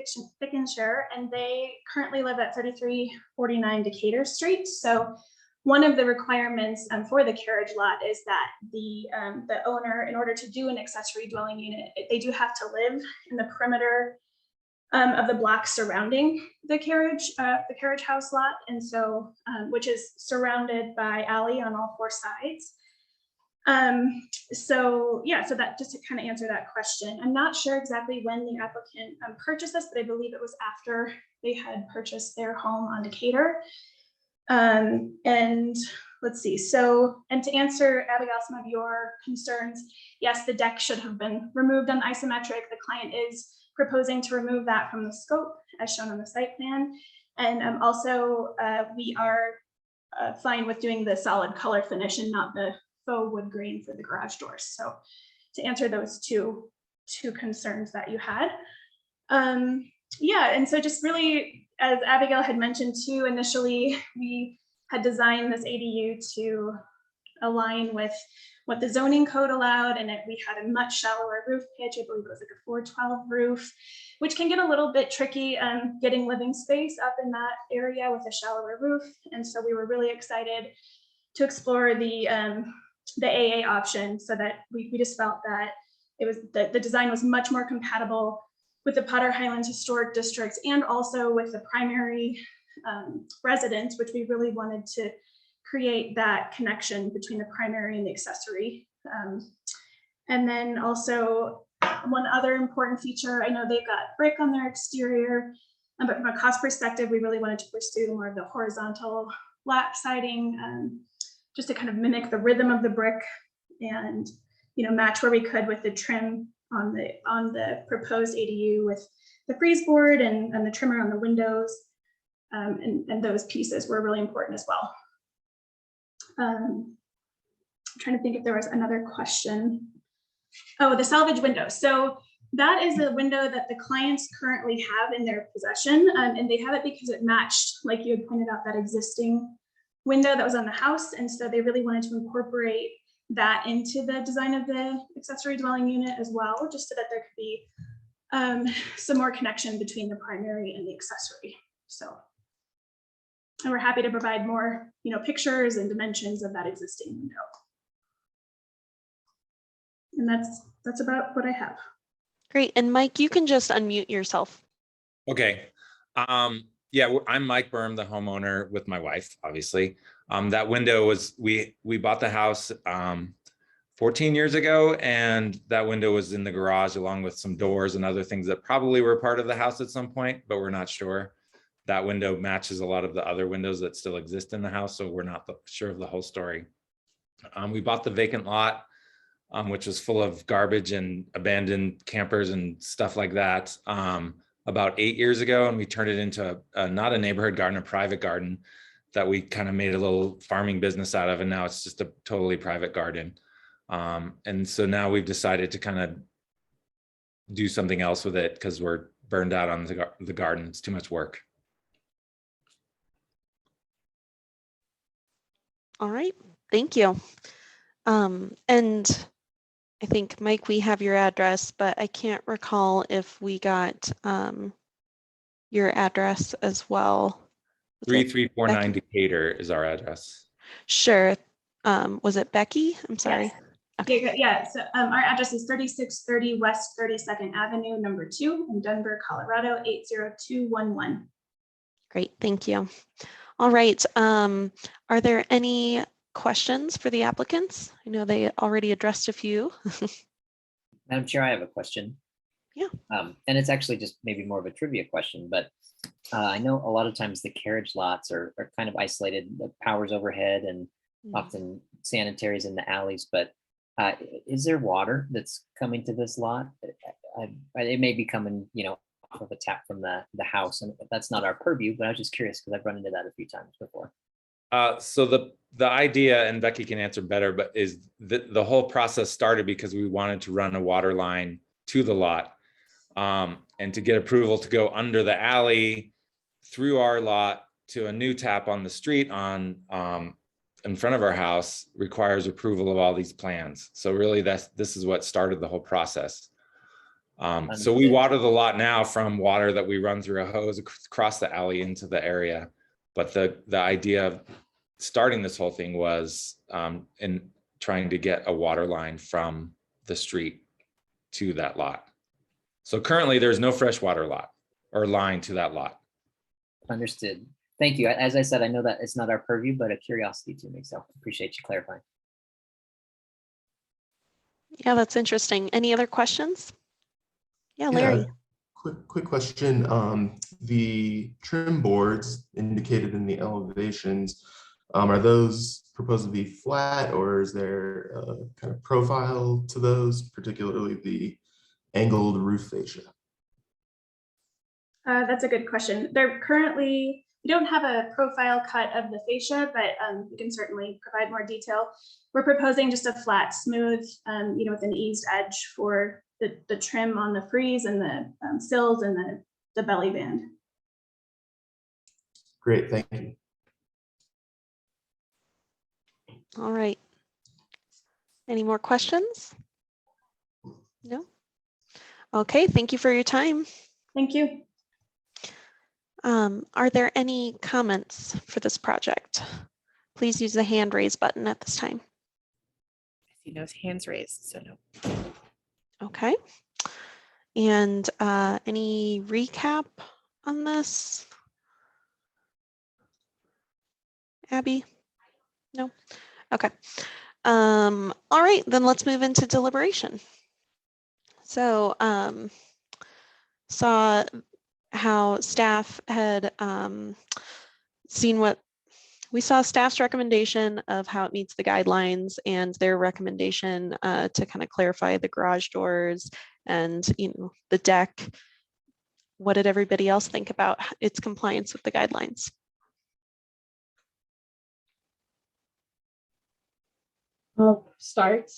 Fickenshire, and they currently live at 3349 Decatur Street. So one of the requirements for the carriage lot is that the owner, in order to do an accessory dwelling unit, they do have to live in the perimeter of the block surrounding the carriage house lot, and so which is surrounded by alley on all four sides. So that just to kind of answer that question, I'm not sure exactly when the applicant purchased this, but I believe it was after they had purchased their home on Decatur. And let's see. So, and to answer Abigail some of your concerns, yes, the deck should have been removed on isometric. The client is proposing to remove that from the scope as shown on the site plan. And also we are fine with doing the solid color finish and not the faux wood grain for the garage doors. So to answer those two concerns that you had. And so just really, as Abigail had mentioned too, initially we had designed this ADU to align with what the zoning code allowed, and we had a much shallower roof pitch. I believe it was like a 412 roof, which can get a little bit tricky getting living space up in that area with a shallower roof. And so we were really excited to explore the AA option, so that we just felt that it was the design was much more compatible with the Potter Highlands Historic Districts and also with the primary residence, which we really wanted to create that connection between the primary and the accessory. And then also one other important feature, I know they've got brick on their exterior, but from a cost perspective, we really wanted to pursue more of the horizontal lap siding, just to kind of mimic the rhythm of the brick and match where we could with the trim on the proposed ADU with the freeze board and the trimmer on the windows, and those pieces were really important as well. I'm trying to think if there was another question. Oh, the salvage window. So that is a window that the clients currently have in their possession, and they have it because it matched, like you had pointed out, that existing window that was on the house. And so they really wanted to incorporate that into the design of the accessory dwelling unit as well, just so that there could be some more connection between the primary and the accessory. So, and we're happy to provide more, pictures and dimensions of that existing window. And that's about what I have. Great. And Mike, you can just unmute yourself. Okay. Yeah, I'm Mike Berm, the homeowner with my wife, obviously. That window was, we bought the house 14 years ago, and that window was in the garage along with some doors and other things that probably were part of the house at some point, but we're not sure. That window matches a lot of the other windows that still exist in the house, so we're not sure of the whole story. We bought the vacant lot, which was full of garbage and abandoned campers and stuff like that, about 8 years ago, and we turned it into not a neighborhood garden, a private garden that we kind of made a little farming business out of, and now it's just a totally private garden. And so now we've decided to kind of do something else with it because we're burned out on the garden. It's too much work. All right, thank you. And I think, Mike, we have your address, but I can't recall if we got your address as well. 3349 Decatur is our address. Sure. Was it Becky? I'm sorry. Yes. Okay. Yeah, so our address is 3630 West 32nd Avenue, number 2 in Denver, Colorado, 80211. Great, thank you. All right, are there any questions for the applicants? I know they already addressed a few. Madam Chair, I have a question. Yeah. And it's actually just maybe more of a trivia question, but I know a lot of times the carriage lots are kind of isolated, the power's overhead and often sanitaries in the alleys, but is there water that's coming to this lot? It may be coming, off of a tap from the house, and that's not our purview, but I was just curious because I've run into that a few times before. So the idea, and Becky can answer better, but is the whole process started because we wanted to run a water line to the lot, and to get approval to go under the alley through our lot to a new tap on the street on in front of our house requires approval of all these plans. So really this is what started the whole process. So we water the lot now from water that we run through a hose across the alley into the area. But the idea of starting this whole thing was in trying to get a water line from the street to that lot. So currently there's no freshwater lot or line to that lot. Understood. Thank you. As I said, I know that it's not our purview, but a curiosity to me. So appreciate you clarifying. Yeah, that's interesting. Any other questions? Yeah, Larry. Yeah, quick question. The trim boards indicated in the elevations, are those proposed to be flat, or is there a kind of profile to those, particularly the angled roof fascia? That's a good question. We don't have a profile cut of the fascia, but we can certainly provide more detail. We're proposing just a flat, smooth, with an eased edge for the trim on the frieze and the sills and the belly band. Great, thank you. All right. Any more questions? No? Okay, thank you for your time. Thank you. Are there any comments for this project? Please use the hand raise button at this time. I see no hands raised, so no. Okay. And any recap on this? Abby? No? Okay. All right, then let's move into deliberation. So saw how staff had seen what we saw staff's recommendation of how it meets the guidelines and their recommendation to kind of clarify the garage doors and the deck. What did everybody else think about its compliance with the guidelines? I'll start.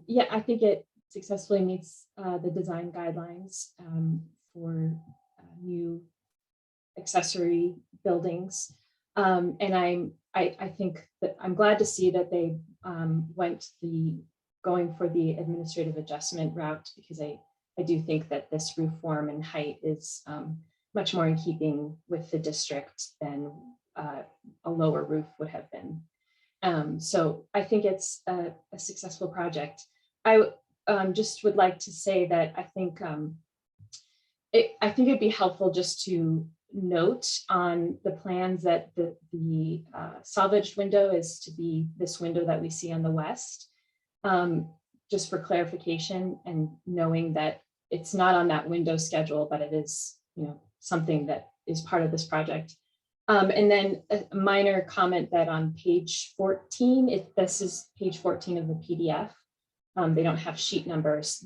Yeah, I think it successfully meets the design guidelines for new accessory buildings. And I think that I'm glad to see that they went going for the administrative adjustment route, because I do think that this roof form and height is much more in keeping with the district than a lower roof would have been. So I think it's a successful project. just would like to say that I think it'd be helpful just to note on the plans that the salvaged window is to be this window that we see on the west. Just for clarification and knowing that it's not on that window schedule, but it is, something that is part of this project. And then a minor comment that on page 14, this is page 14 of the PDF. They don't have sheet numbers.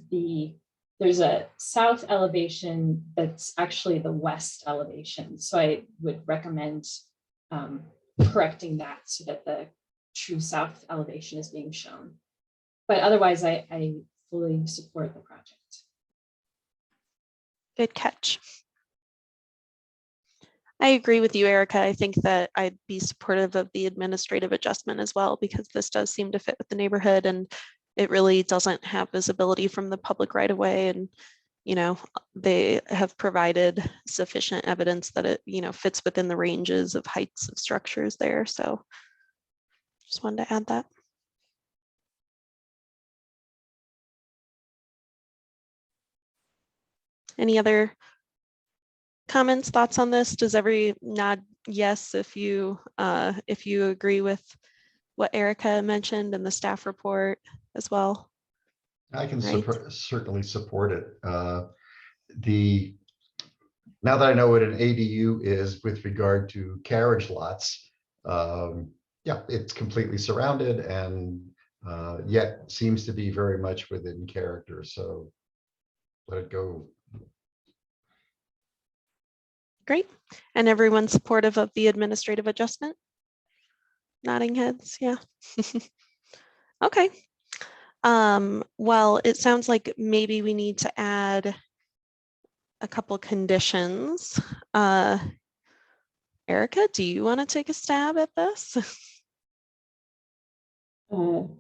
There's a south elevation that's actually the west elevation. So I would recommend correcting that so that the true south elevation is being shown. But otherwise, I fully support the project. Good catch. I agree with you, Erica. I think that I'd be supportive of the administrative adjustment as well, because this does seem to fit with the neighborhood and it really doesn't have visibility from the public right away. And, they have provided sufficient evidence that it, fits within the ranges of heights of structures there. So just wanted to add that. Any other comments, thoughts on this? Does every nod yes if you agree with what Erica mentioned in the staff report as well? I can Right. certainly support it. Now that I know what an ADU is with regard to carriage lots, yeah, it's completely surrounded and yet seems to be very much within character. So let it go. Great. And everyone's supportive of the administrative adjustment? Nodding heads, yeah. Okay. Well, it sounds like maybe we need to add a couple conditions. Erica, do you want to take a stab at this?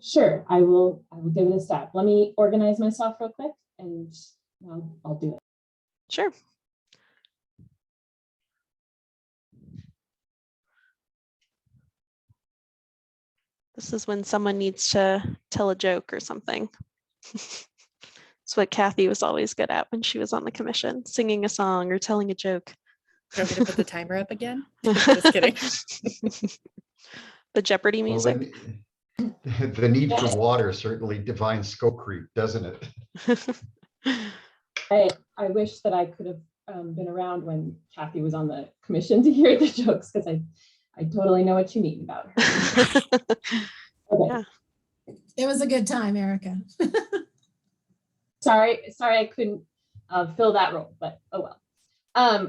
Sure, I will give it a stab. Let me organize myself real quick and I'll do it. Sure. This is when someone needs to tell a joke or something. It's what Kathy was always good at when she was on the commission, singing a song or telling a joke. I'm going to put the timer up again. Just kidding. The Jeopardy Well, music. the need for water certainly defines scope creep, doesn't it? I wish that I could have been around when Kathy was on the commission to hear the jokes, because I totally know what you mean about her. Okay. Yeah. It was a good time, Erica. Sorry, I couldn't fill that role, but oh well.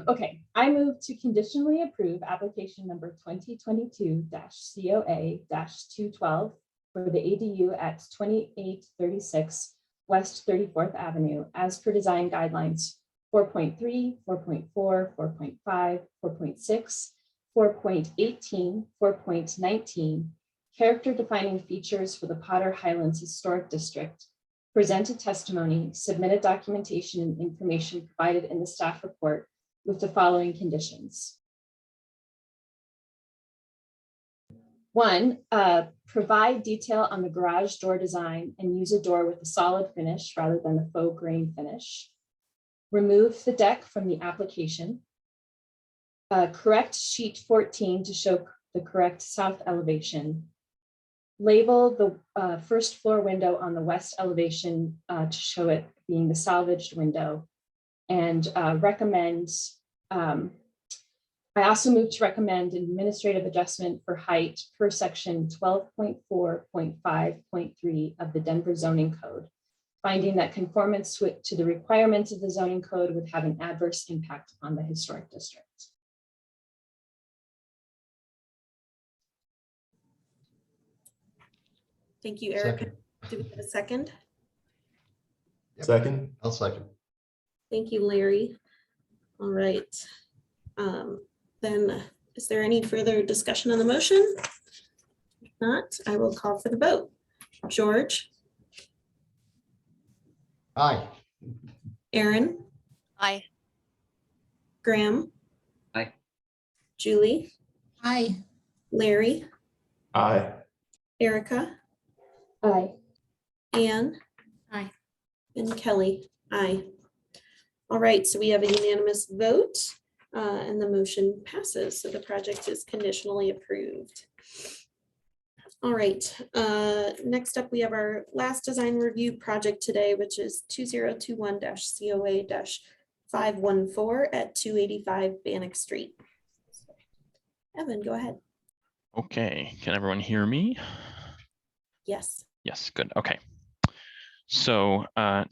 Okay, I move to conditionally approve application number 2022-COA-212 for the ADU at 2836 West 34th Avenue as per design guidelines 4.3, 4.4, 4.5, 4.6, 4.18, 4.19, character defining features for the Potter Highlands Historic District, presented testimony, submitted documentation and information provided in the staff report with the following conditions. 1, provide detail on the garage door design and use a door with a solid finish rather than the faux grain finish. Remove the deck from the application. Correct sheet 14 to show the correct south elevation. Label the first floor window on the west elevation to show it being the salvaged window, and recommend, I also move to recommend an administrative adjustment for height per section 12.4.5.3 of the Denver zoning code, finding that conformance to the requirements of the zoning code would have an adverse impact on the historic district. Thank you, Erica. Second. Do we have a second? Yep. Second. I'll second. Thank you, Larry. All right. Then is there any further discussion on the motion? If not, I will call for the vote. George, Aye. Aaron, Aye. Graham, Aye. Julie, Aye. Larry, Aye. Erica, Aye. Anne. Aye. And Kelly, aye. All right, so we have a unanimous vote and the motion passes. So the project is conditionally approved. All right, next up, we have our last design review project today, which is 2021-COA-514 at 285 Bannock Street. Evan, go ahead. Okay, can everyone hear me? Yes. Yes, good. Okay. So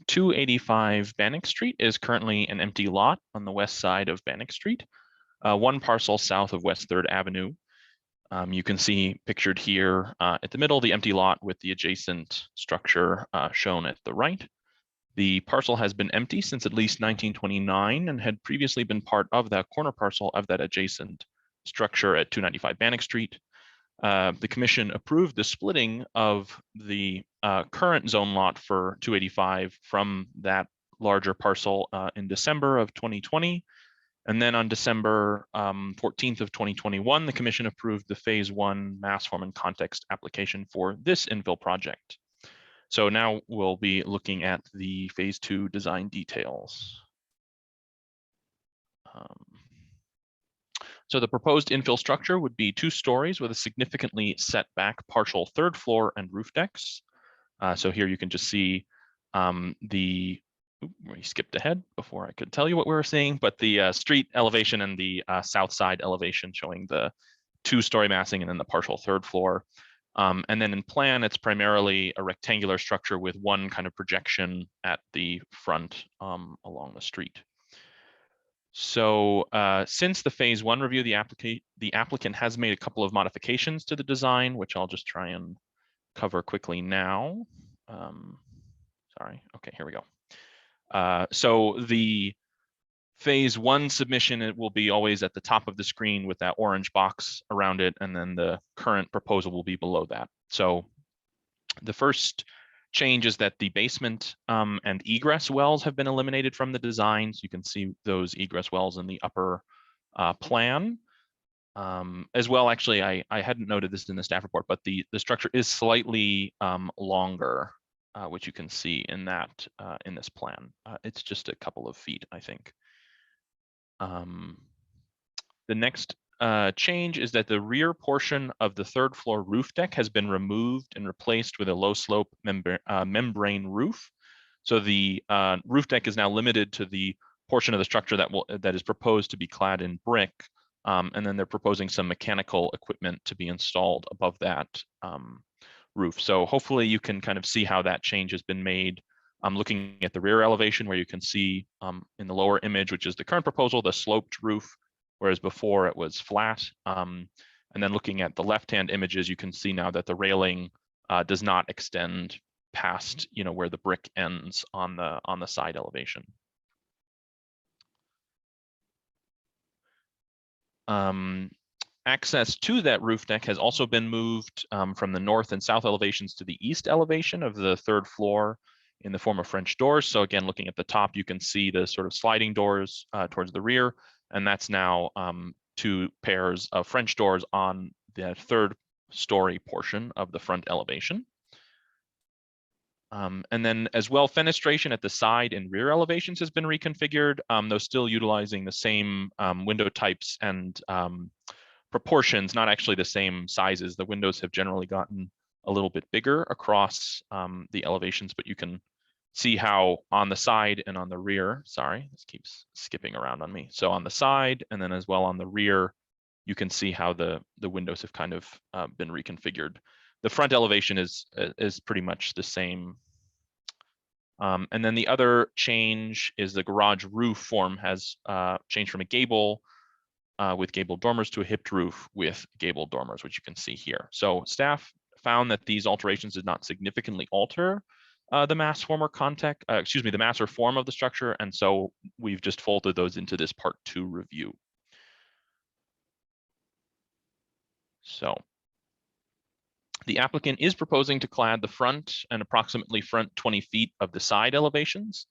285 Bannock Street is currently an empty lot on the west side of Bannock Street, one parcel south of West 3rd Avenue. You can see pictured here at the middle, the empty lot with the adjacent structure shown at the right. The parcel has been empty since at least 1929 and had previously been part of that corner parcel of that adjacent structure at 295 Bannock Street. The commission approved the splitting of the current zone lot for 285 from that larger parcel in December of 2020. And then on December 14th of 2021, the commission approved the phase 1 mass form and context application for this infill project. So now we'll be looking at the phase 2 design details. So the proposed infill structure would be 2 stories with a significantly set back partial 3rd floor and roof decks. So here you can just see we skipped ahead before I could tell you what we were seeing, but the street elevation and the south side elevation showing the 2-story massing and then the partial 3rd floor. And then in plan, it's primarily a rectangular structure with one kind of projection at the front along the street. So since the phase 1 review, the applicant has made a couple of modifications to the design, which I'll just try and cover quickly now. Sorry, okay, here we go. So the phase 1 submission, it will be always at the top of the screen with that orange box around it, and then the current proposal will be below that. So the first change is that the basement and egress wells have been eliminated from the design. So you can see those egress wells in the upper plan. As well, actually, I hadn't noted this in the staff report, but the structure is slightly longer, which you can see in that in this plan. It's just a couple of feet, I think. The next change is that the rear portion of the 3rd floor roof deck has been removed and replaced with a low slope membrane roof. So the roof deck is now limited to the portion of the structure that is proposed to be clad in brick. And then they're proposing some mechanical equipment to be installed above that roof. So hopefully you can kind of see how that change has been made. I'm looking at the rear elevation where you can see in the lower image, which is the current proposal, the sloped roof, whereas before it was flat. And then looking at the left-hand images, you can see now that the railing does not extend past, where the brick ends on the side elevation. Access to that roof deck has also been moved from the north and south elevations to the east elevation of the 3rd floor in the form of French doors. So again, looking at the top, you can see the sort of sliding doors towards the rear, and that's now 2 pairs of French doors on the 3rd story portion of the front elevation. And then as well, fenestration at the side and rear elevations has been reconfigured, though still utilizing the same window types and proportions, not actually the same sizes. The windows have generally gotten a little bit bigger across the elevations, but you can see how on the side and on the rear, sorry, this keeps skipping around on me. So on the side and then as well on the rear, you can see how the windows have kind of been reconfigured. The front elevation is pretty much the same. And then the other change is the garage roof form has changed from a gable with gable dormers to a hipped roof with gable dormers, which you can see here. So staff found that these alterations did not significantly alter the mass form or the mass or form of the structure, and so we've just folded those into this part 2 review. So the applicant is proposing to clad the front and approximately front 20 feet of the side elevations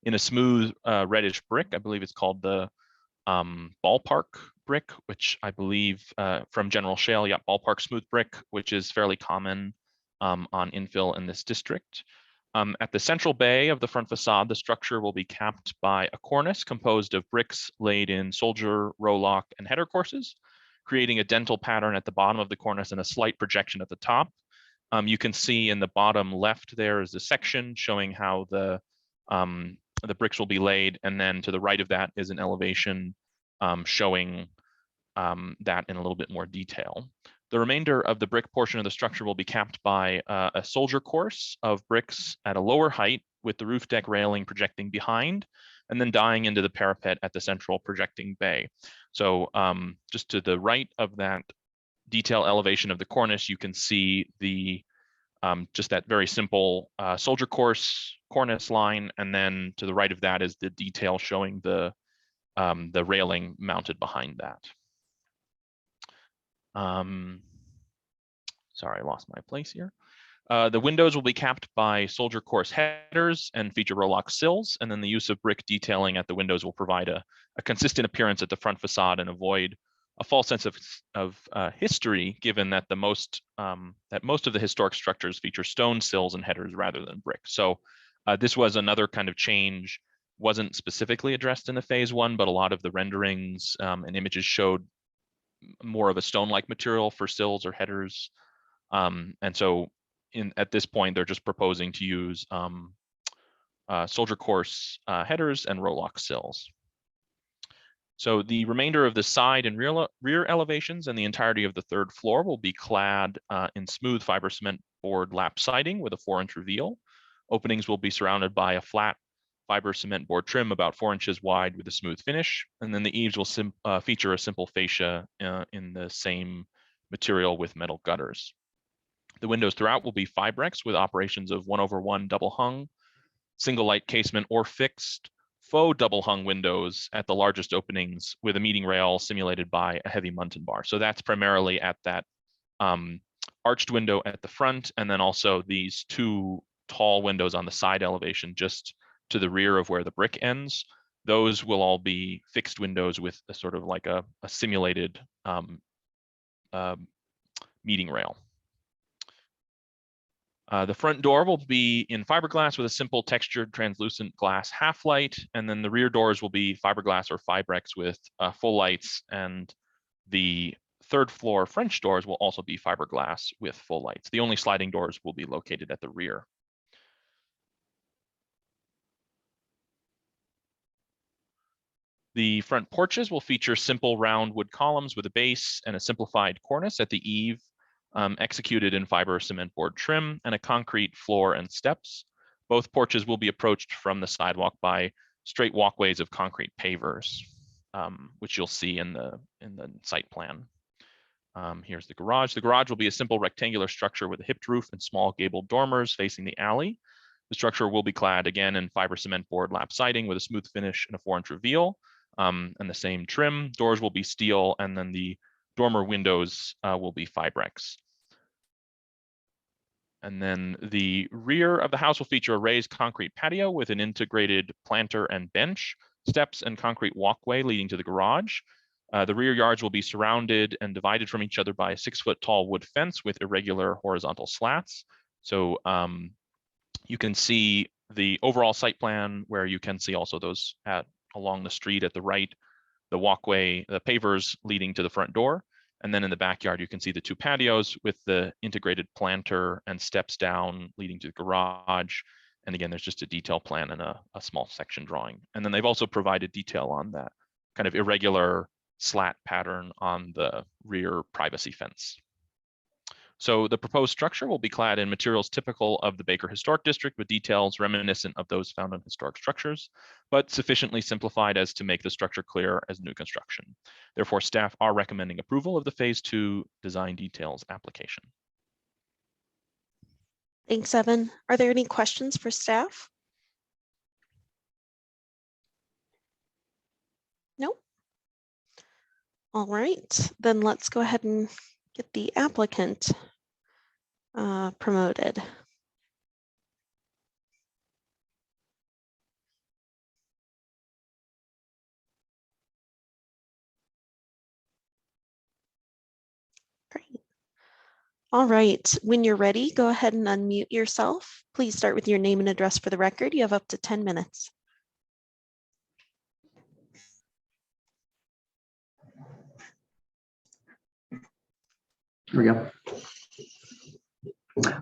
in a smooth reddish brick. I believe it's called the ballpark brick, which I believe from General Shale, yeah, ballpark smooth brick, which is fairly common on infill in this district. At the central bay of the front facade, the structure will be capped by a cornice composed of bricks laid in soldier, rowlock, and header courses, creating a dentil pattern at the bottom of the cornice and a slight projection at the top. You can see in the bottom left there is a section showing how the bricks will be laid, and then to the right of that is an elevation showing that in a little bit more detail. The remainder of the brick portion of the structure will be capped by a soldier course of bricks at a lower height with the roof deck railing projecting behind and then dying into the parapet at the central projecting bay. So just to the right of that detail elevation of the cornice, you can see the just that very simple soldier cornice line, and then to the right of that is the detail showing the railing mounted behind that. Sorry, I lost my place here. The windows will be capped by soldier course headers and feature rowlock sills, and then the use of brick detailing at the windows will provide a consistent appearance at the front facade and avoid a false sense of history, given that most of the historic structures feature stone sills and headers rather than brick. So this was another kind of change, wasn't specifically addressed in the phase one, but a lot of the renderings and images showed more of a stone-like material for sills or headers. And so at this point, they're just proposing to use soldier course headers and rowlock sills. So the remainder of the side and rear elevations and the entirety of the third floor will be clad in smooth fiber cement board lap siding with a 4-inch reveal. Openings will be surrounded by a flat fiber cement board trim about 4 inches wide with a smooth finish. And then the eaves will feature a simple fascia in the same material with metal gutters. The windows throughout will be Fibrex with operations of 1/1 double hung, single light casement or fixed faux double hung windows at the largest openings with a meeting rail simulated by a heavy muntin bar. So that's primarily at that arched window at the front, and then also these 2 tall windows on the side elevation just to the rear of where the brick ends. Those will all be fixed windows with a sort of like a simulated meeting rail. The front door will be in fiberglass with a simple textured translucent glass half light, and then the rear doors will be fiberglass or Fibrex with full lights, and the third floor French doors will also be fiberglass with full lights. The only sliding doors will be located at the rear. The front porches will feature simple round wood columns with a base and a simplified cornice at the eave, executed in fiber cement board trim, and a concrete floor and steps. Both porches will be approached from the sidewalk by straight walkways of concrete pavers, which you'll see in the site plan. Here's the garage. The garage will be a simple rectangular structure with a hipped roof and small gabled dormers facing the alley. The structure will be clad again in fiber cement board lap siding with a smooth finish and a 4-inch reveal, and the same trim. Doors will be steel, and then the dormer windows will be Fibrex. And then the rear of the house will feature a raised concrete patio with an integrated planter and bench, steps and concrete walkway leading to the garage. The rear yards will be surrounded and divided from each other by a 6-foot tall wood fence with irregular horizontal slats. So you can see the overall site plan where you can see also those along the street at the right, the walkway, the pavers leading to the front door. And then in the backyard, you can see the 2 patios with the integrated planter and steps down leading to the garage. And again, there's just a detail plan and a small section drawing. And then they've also provided detail on that kind of irregular slat pattern on the rear privacy fence. So the proposed structure will be clad in materials typical of the Baker Historic District with details reminiscent of those found on historic structures, but sufficiently simplified as to make the structure clear as new construction. Therefore, staff are recommending approval of the Phase 2 design details application. Thanks, Evan. Are there any questions for staff? Nope. All right, then let's go ahead and get the applicant promoted. Great. All right, when you're ready, go ahead and unmute yourself. Please start with your name and address for the record. You have up to 10 minutes. Here we go.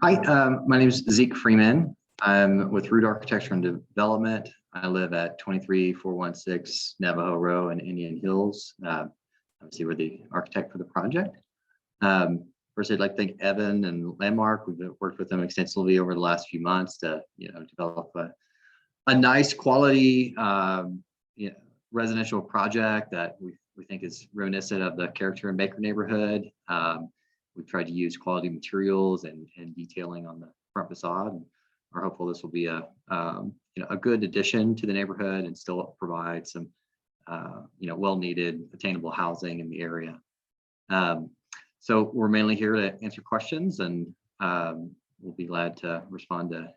Hi, my name is Zeke Freeman. I'm with Root Architecture and Development. I live at 23416 Navajo Row in Indian Hills. Obviously, we're the architect for the project. First, I'd like to thank Evan and Landmark. We've worked with them extensively over the last few months to, develop a nice quality residential project that we think is reminiscent of the character in Baker neighborhood. We've tried to use quality materials and detailing on the front facade. And we're hopeful this will be a good addition to the neighborhood and still provide some well-needed attainable housing in the area. So we're mainly here to answer questions, and we'll be glad to respond to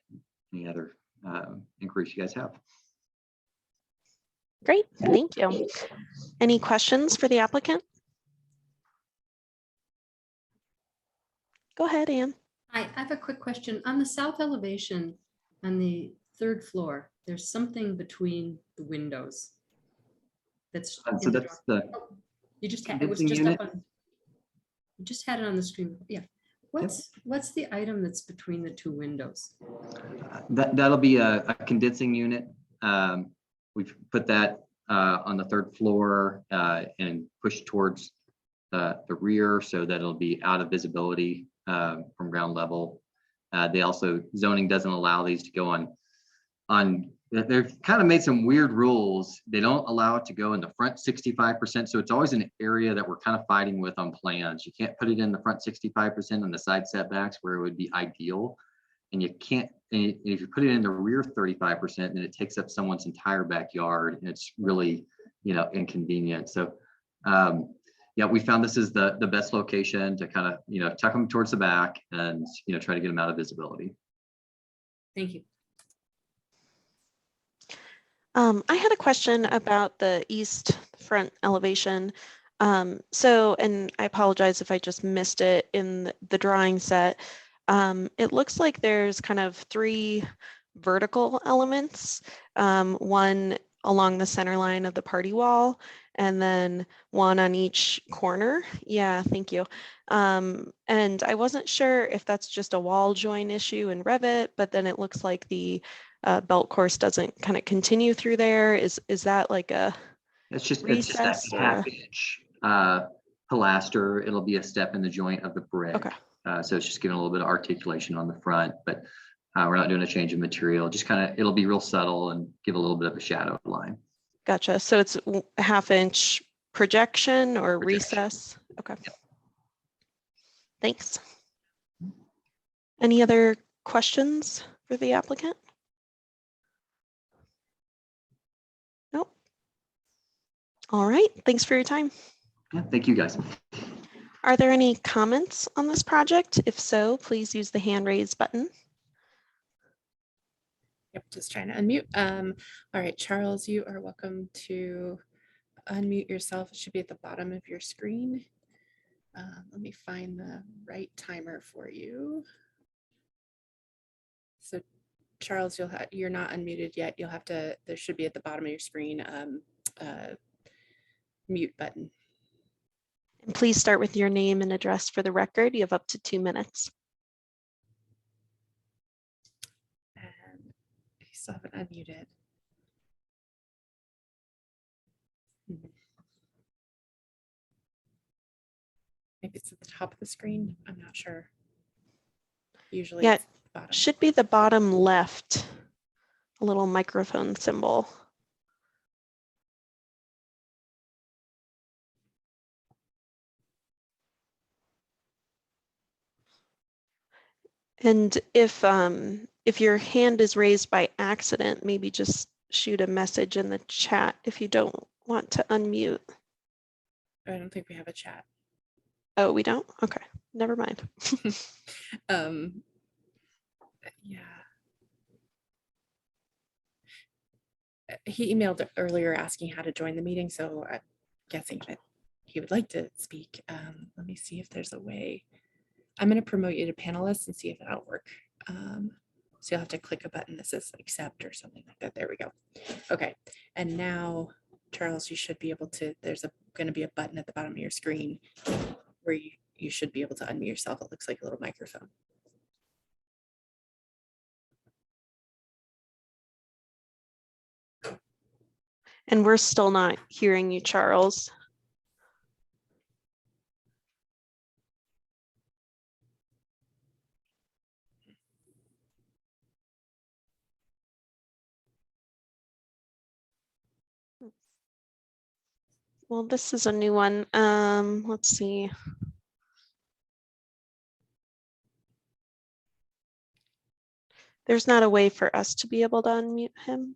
any other inquiries you guys have. Great, thank you. Any questions for the applicant? Go ahead, Ann. I have a quick question. On the south elevation, on the 3rd floor, there's something between the windows. That's So that's the. Oh, you just had it was just up on. You just had it on the screen. Yeah. What's the item that's between the 2 windows? That'll be a condensing unit. We've put that on the 3rd floor and pushed towards the rear so that it'll be out of visibility from ground level. They also, zoning doesn't allow these to go on. They've kind of made some weird rules. They don't allow it to go in the front 65%. So it's always an area that we're kind of fighting with on plans. You can't put it in the front 65% on the side setbacks where it would be ideal. And you can't, and if you put it in the rear 35%, then it takes up someone's entire backyard, and it's really, inconvenient. So yeah, we found this is the best location to kind of, tuck them towards the back and, try to get them out of visibility. Thank you. I had a question about the east front elevation. And I apologize if I just missed it in the drawing set. It looks like there's kind of 3 vertical elements, one along the center line of the party wall, and then one on each corner. Yeah, thank you. And I wasn't sure if that's just a wall join issue in Revit, but then it looks like the belt course doesn't kind of continue through there. Is that like a it's just recess a half-inch pilaster. It'll be a step in the joint of the brick. Okay. So it's just giving a little bit of articulation on the front, but we're not doing a change of material. Just kind of, it'll be real subtle and give a little bit of a shadow line. Gotcha. So it's a half-inch projection or recess? Okay. Yep. Thanks. Any other questions for the applicant? Nope. All right. Thanks for your time. Yeah, thank you guys. Are there any comments on this project? If so, please use the hand raise button. Yep, just trying to unmute. All right, Charles, you are welcome to unmute yourself. It should be at the bottom of your screen. Let me find the right timer for you. So Charles, you're not unmuted yet. You'll have to, there should be at the bottom of your screen, mute button. And please start with your name and address for the record. You have up to 2 minutes. And you still haven't unmuted. Maybe it's at the top of the screen. I'm not sure. Usually Yeah, it's at the bottom. should be the bottom left, a little microphone symbol. And if your hand is raised by accident, maybe just shoot a message in the chat if you don't want to unmute. I don't think we have a chat. Oh, we don't? Okay, never mind. Yeah. He emailed earlier asking how to join the meeting, so I'm guessing that he would like to speak. Let me see if there's a way. I'm going to promote you to panelist and see if that'll work. So you'll have to click a button that says accept or something like that. There we go. Okay. And now, Charles, you should be able to, there's going to be a button at the bottom of your screen where you should be able to unmute yourself. It looks like a little microphone. And we're still not hearing you, Charles. Well, this is a new one. Let's see. There's not a way for us to be able to unmute him.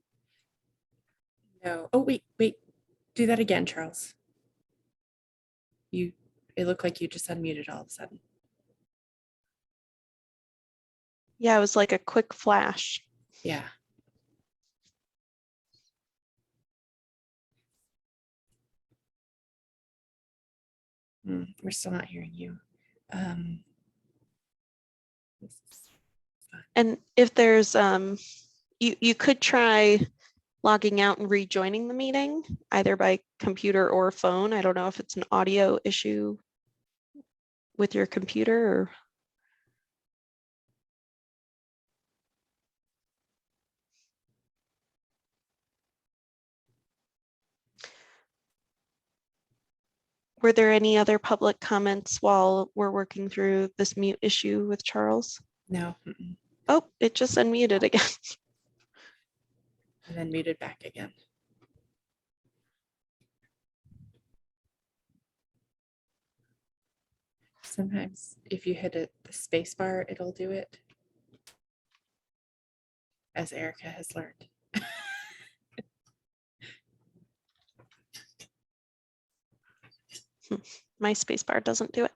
No. Oh, wait. Do that again, Charles. It looked like you just unmuted all of a sudden. Yeah, it was like a quick flash. Yeah. We're still not hearing you. And if there's, you could try logging out and rejoining the meeting, either by computer or phone. I don't know if it's an audio issue with your computer or. Were there any other public comments while we're working through this mute issue with Charles? No. Oh, it just unmuted again. And then muted back again. Sometimes if you hit the space bar, it'll do it. As Erica has learned. My space bar doesn't do it.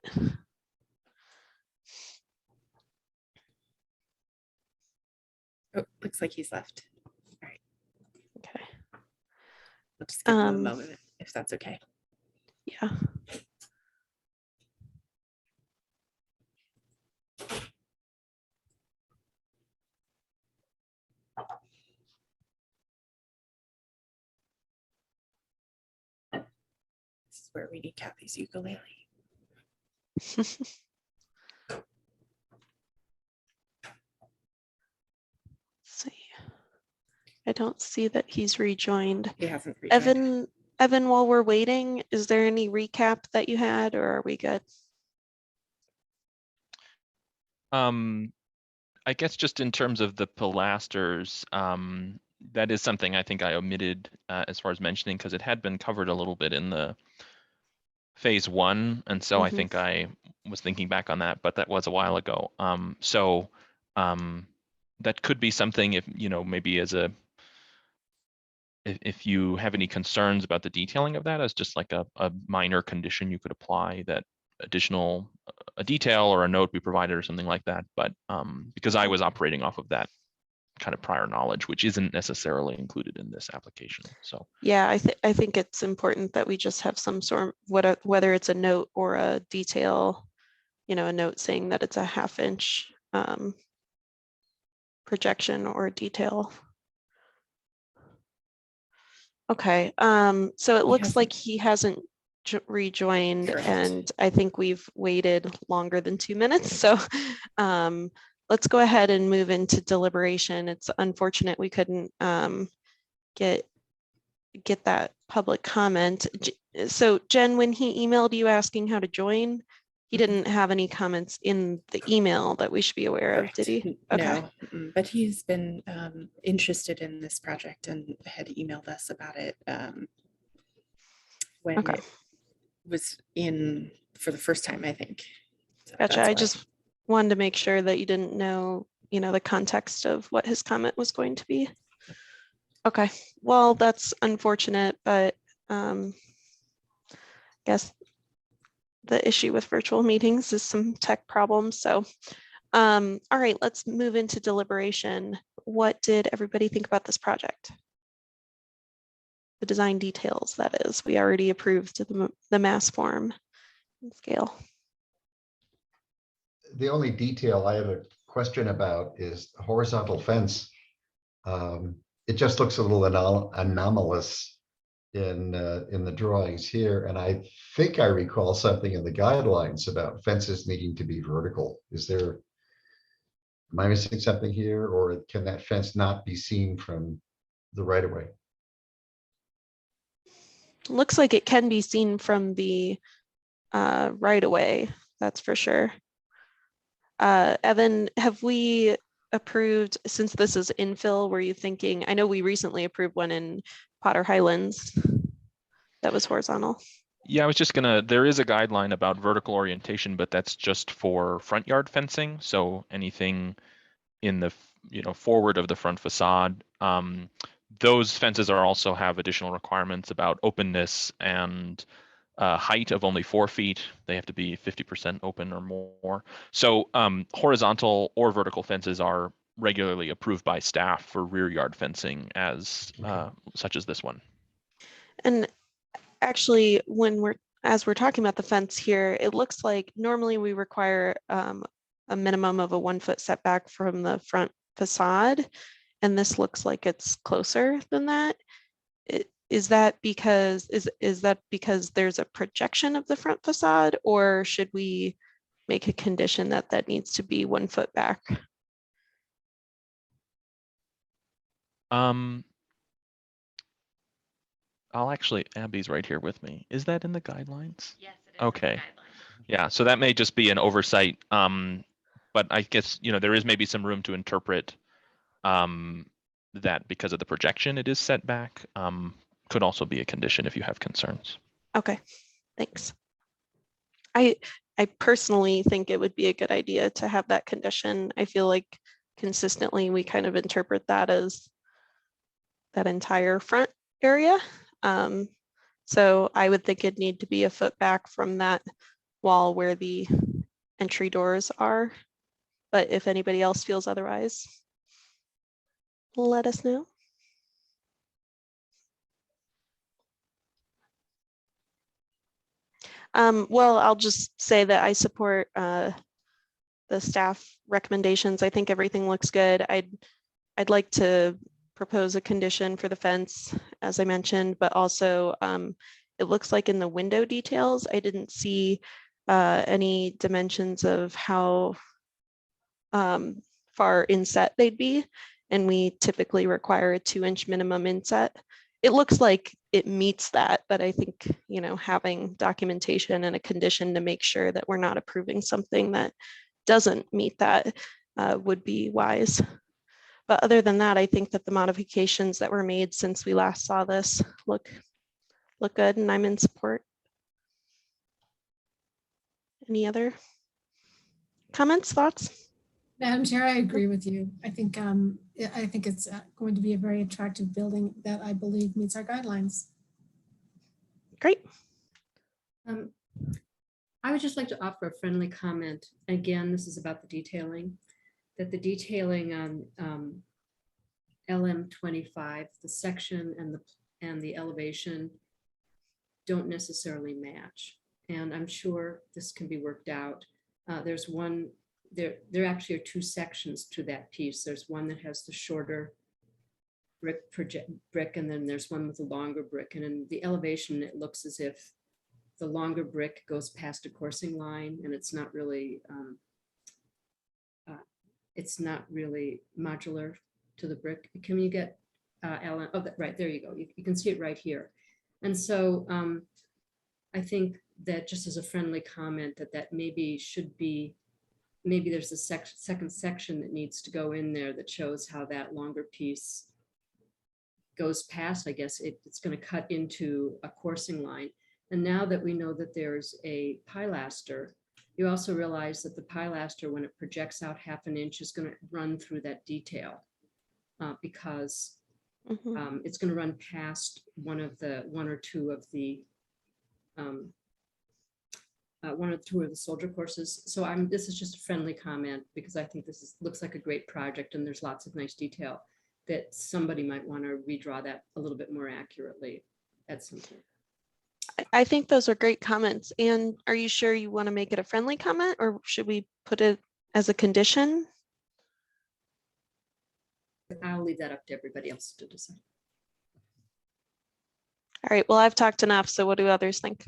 Oh, looks like he's left. All right. Okay. We'll just give him a moment if that's okay. Yeah. This is where we need Kathy's ukulele. See. I don't see that he's rejoined. He hasn't rejoined. Evan, while we're waiting, is there any recap that you had, or are we good? I guess just in terms of the pilasters, that is something I think I omitted as far as mentioning, because it had been covered a little bit in the phase one. And so I think I was thinking back on that, but that was a while ago. That could be something if, maybe if you have any concerns about the detailing of that as just like a minor condition, you could apply that additional a detail or a note be provided or something like that. But because I was operating off of that kind of prior knowledge, which isn't necessarily included in this application. So yeah, I think it's important that we just have some sort of whether it's a note or a detail, a note saying that it's a 1/2 inch projection or detail. Okay, so it looks like he hasn't rejoined. Correct. And I think we've waited longer than 2 minutes. So let's go ahead and move into deliberation. It's unfortunate we couldn't get that public comment. So Jen, when he emailed you asking how to join, he didn't have any comments in the email that we should be aware of, did he? Okay. No, but he's been interested in this project and had emailed us about it when it was in for the first time, I think. So gotcha. I just wanted to make sure that you didn't know, the context of what his comment was going to be. Okay, well, that's unfortunate, but I guess the issue with virtual meetings is some tech problems. So, all right, let's move into deliberation. What did everybody think about this project? The design details, that is. We already approved the mass form and scale. The only detail I have a question about is horizontal fence. It just looks a little anomalous in the drawings here, and I think I recall something in the guidelines about fences needing to be vertical. Am I missing something here, or can that fence not be seen from the right of way? Looks like it can be seen from the right away, that's for sure. Evan, have we approved, since this is infill, were you thinking, I know we recently approved one in Potter Highlands that was horizontal. Yeah, I was just gonna, there is a guideline about vertical orientation, but that's just for front yard fencing. So anything in the, forward of the front facade. Those fences are also have additional requirements about openness and height of only 4 feet. They have to be 50% open or more. So horizontal or vertical fences are regularly approved by staff for rear yard fencing as such as this one. And actually, as we're talking about the fence here, it looks like normally we require a minimum of a 1 foot setback from the front facade. And this looks like it's closer than that. Is that because there's a projection of the front facade, or should we make a condition that that needs to be 1 foot back? I'll actually, Abby's right here with me. Is that in the guidelines? Yes, it is. Okay. Yeah, so that may just be an oversight. But I guess, there is maybe some room to interpret that because of the projection, it is set back. Could also be a condition if you have concerns. Okay, thanks. I personally think it would be a good idea to have that condition. I feel like consistently we kind of interpret that as that entire front area. So I would think it'd need to be a foot back from that wall where the entry doors are. But if anybody else feels otherwise, let us know. Well, I'll just say that I support the staff recommendations. I think everything looks good. I'd like to propose a condition for the fence, as I mentioned, but also it looks like in the window details, I didn't see any dimensions of how far inset they'd be. And we typically require a 2-inch minimum inset. It looks like it meets that, but I think, having documentation and a condition to make sure that we're not approving something that doesn't meet that would be wise. But other than that, I think that the modifications that were made since we last saw this look good, and I'm in support. Any other comments, thoughts? Madam Chair, I agree with you. I think it's going to be a very attractive building that I believe meets our guidelines. Great. I would just like to offer a friendly comment. Again, this is about the detailing, that the detailing on LM25, the section and the elevation don't necessarily match. And I'm sure this can be worked out. There's one, there actually are 2 sections to that piece. There's one that has the shorter brick, and then there's one with a longer brick. And in the elevation, it looks as if the longer brick goes past a coursing line, and it's not really modular to the brick. Can you get Ellen? Oh, right, there you go. You can see it right here. And so I think that just as a friendly comment that maybe should be, maybe there's a second section that needs to go in there that shows how that longer piece goes past. I guess it's going to cut into a coursing line. And now that we know that there's a pilaster, you also realize that the pilaster, when it projects out 1/2 inch, is going to run through that detail because it's going to run past one or two of the soldier courses. So this is just a friendly comment because I think this looks like a great project and there's lots of nice detail that somebody might want to redraw that a little bit more accurately at some point. I think those are great comments. And are you sure you want to make it a friendly comment, or should we put it as a condition? I'll leave that up to everybody else to decide. All right, well, I've talked enough, so what do others think?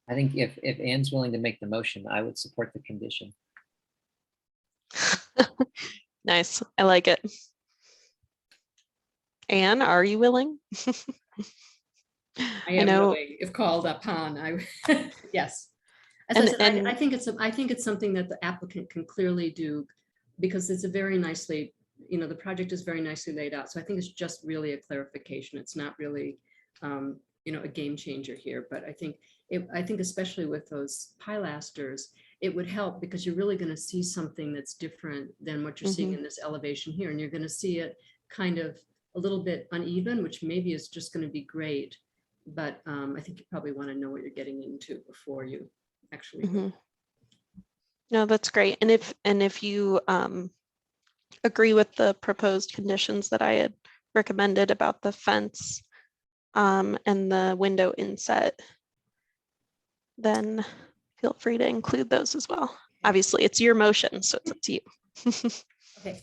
I think if Anne's willing to make the motion, I would support the condition. Nice, I like it. Anne, are you willing? I am know. willing, if called upon, yes. As And- I said, and- I think it's something that the applicant can clearly do, because it's a very nicely, the project is very nicely laid out. So I think it's just really a clarification. It's not really, a game changer here, but I think especially with those pilasters, it would help, because you're really going to see something that's different than what you're seeing in this elevation here. And you're going to see it kind of a little bit uneven, which maybe is just going to be great. But I think you probably want to know what you're getting into before you actually. No, that's great. And if you agree with the proposed conditions that I had recommended about the fence and the window inset, then feel free to include those as well. Obviously, it's your motion, so it's up to you. Okay.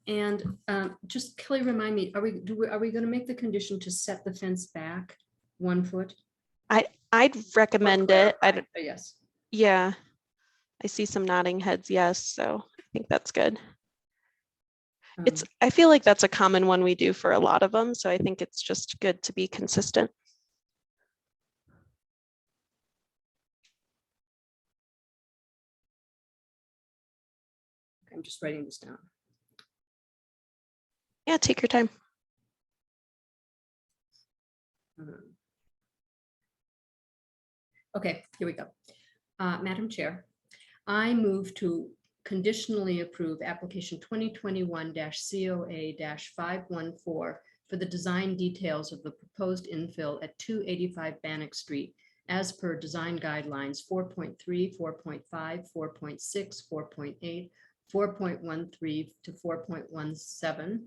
And just Kelly, remind me, are we going to make the condition to set the fence back 1 foot? I'd recommend it. Yes. Yeah, I see some nodding heads. Yes, so I think that's good. I feel like that's a common one we do for a lot of them, so I think it's just good to be consistent. I'm just writing this down. Yeah, take your time. Okay, here we go. Madam Chair, I move to conditionally approve application 2021-COA-514 for the design details of the proposed infill at 285 Bannock Street as per design guidelines 4.3, 4.5, 4.6, 4.8, 4.13 to 4.17,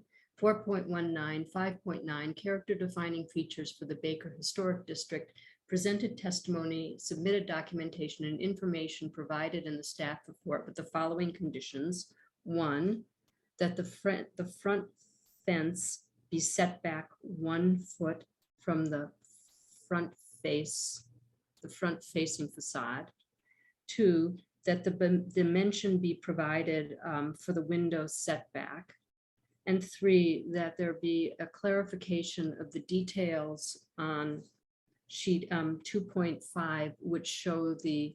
4.19, 5.9 character defining features for the Baker Historic District, presented testimony, submitted documentation, and information provided in the staff report with the following conditions. 1, that the front fence be set back 1 foot from the front facing facade. 2, that the dimension be provided for the window setback. And 3, that there be a clarification of the details on sheet 2.5, which show the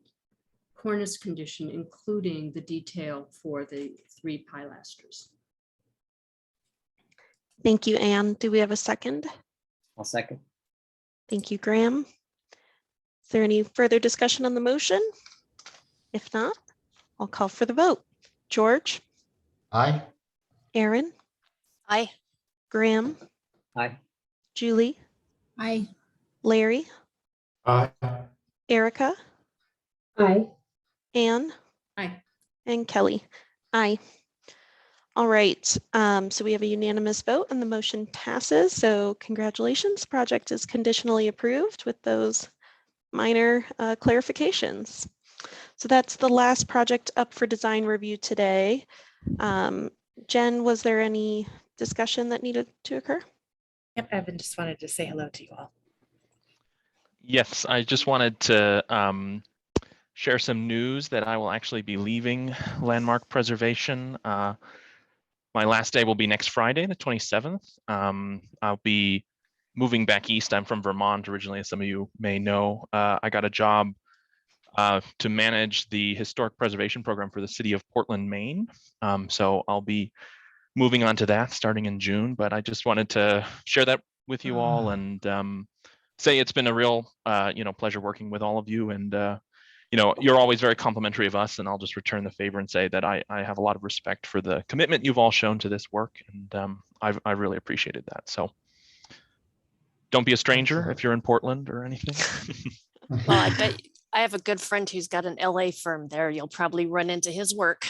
cornice condition, including the detail for the 3 pilasters. Thank you, Anne. Do we have a second? I'll second. Thank you, Graham. Is there any further discussion on the motion? If not, I'll call for the vote. George? Aye. Aaron? Aye. Graham? Aye. Julie? Aye. Larry? Aye. Erica? Aye. Anne? Aye. And Kelly? Aye. All right, so we have a unanimous vote and the motion passes. So congratulations, project is conditionally approved with those minor clarifications. So that's the last project up for design review today. Jen, was there any discussion that needed to occur? Yep, Evan just wanted to say hello to you all. Yes, I just wanted to share some news that I will actually be leaving landmark preservation. My last day will be next Friday, the 27th. I'll be moving back east. I'm from Vermont originally, as some of you may know. I got a job to manage the historic preservation program for the city of Portland, Maine. So I'll be moving on to that starting in June, but I just wanted to share that with you all and say it's been a real pleasure working with all of you, and you're always very complimentary of us, and I'll just return the favor and say that I have a lot of respect for the commitment you've all shown to this work, and I really appreciated that. So don't be a stranger if you're in Portland or anything. Well, I bet I have a good friend who's got an LA firm there. You'll probably run into his work.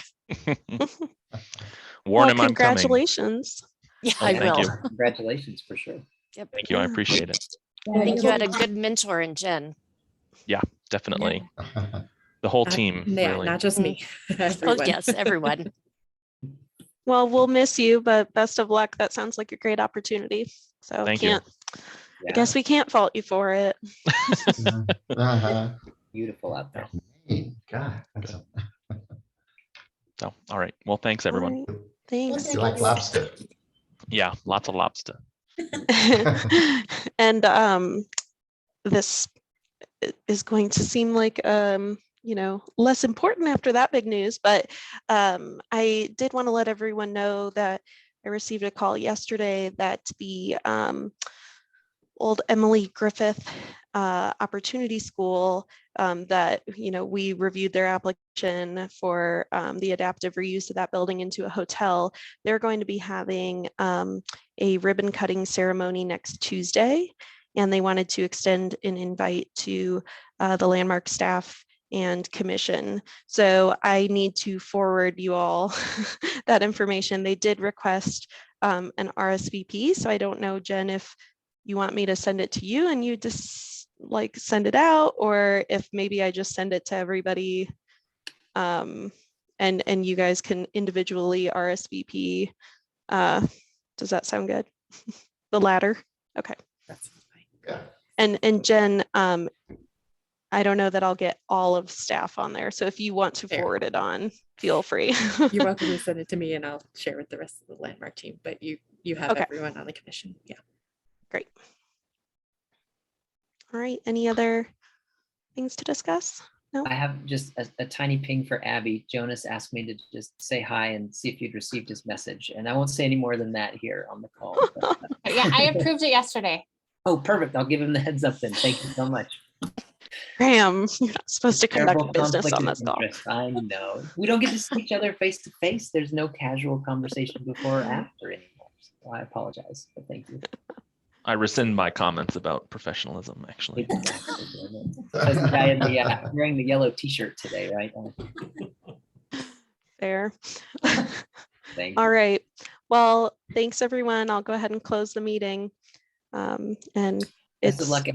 warn Well, him I'm coming. congratulations. Yeah, Oh, I thank will. you. Congratulations for sure. Yep. Thank you. I Yeah. appreciate it. I think you had a Yeah. good mentor in Jen. Yeah, definitely. The whole team, Yeah, really. not just me. Oh, Everyone. yes, everyone. Well, we'll miss you, but best of luck. That sounds like a great opportunity. So Thank you. I guess we can't fault you for it. Beautiful out there. God, that's a- So, all right. Well, thanks, everyone. All right. Thanks. you like lobster. Yeah, lots of lobster. And this is going to seem like less important after that big news, but I did want to let everyone know that I received a call yesterday that the old Emily Griffith Opportunity School that we reviewed their application for the adaptive reuse of that building into a hotel. They're going to be having a ribbon cutting ceremony next Tuesday, and they wanted to extend an invite to the Landmark staff and commission. So I need to forward you all that information. They did request an RSVP, so I don't know, Jen, if you want me to send it to you and you just like send it out, or if maybe I just send it to everybody and you guys can individually RSVP. Does that sound good? The latter? Okay. That's fine. Yeah. And Jen, I don't know that I'll get all of staff on there. So if you want to Fair. forward it on, feel free. You're welcome to send it to me and I'll share with the rest of the Landmark team, but you have Okay. everyone on the commission. Yeah. Great. All right. Any other things to discuss? No? I have just a tiny ping for Abby. Jonas asked me to just say hi and see if you'd received his message. And I won't say any more than that here on the call. But, Yeah, I approved it yesterday. oh, perfect. I'll give him the heads up then. Thank you so much. Graham, you're not supposed to Terrible conduct business conflict on of this call. interest. I know. We don't get to see each other face to face. There's no casual conversation before or after anymore. So I apologize, but thank you. I rescind my comments about professionalism, actually. Exactly. Says the guy in the, wearing the yellow t-shirt today, right? Fair. Thank All you. right. Well, thanks everyone. I'll go ahead and close the meeting. And Best of it's luck, Abby.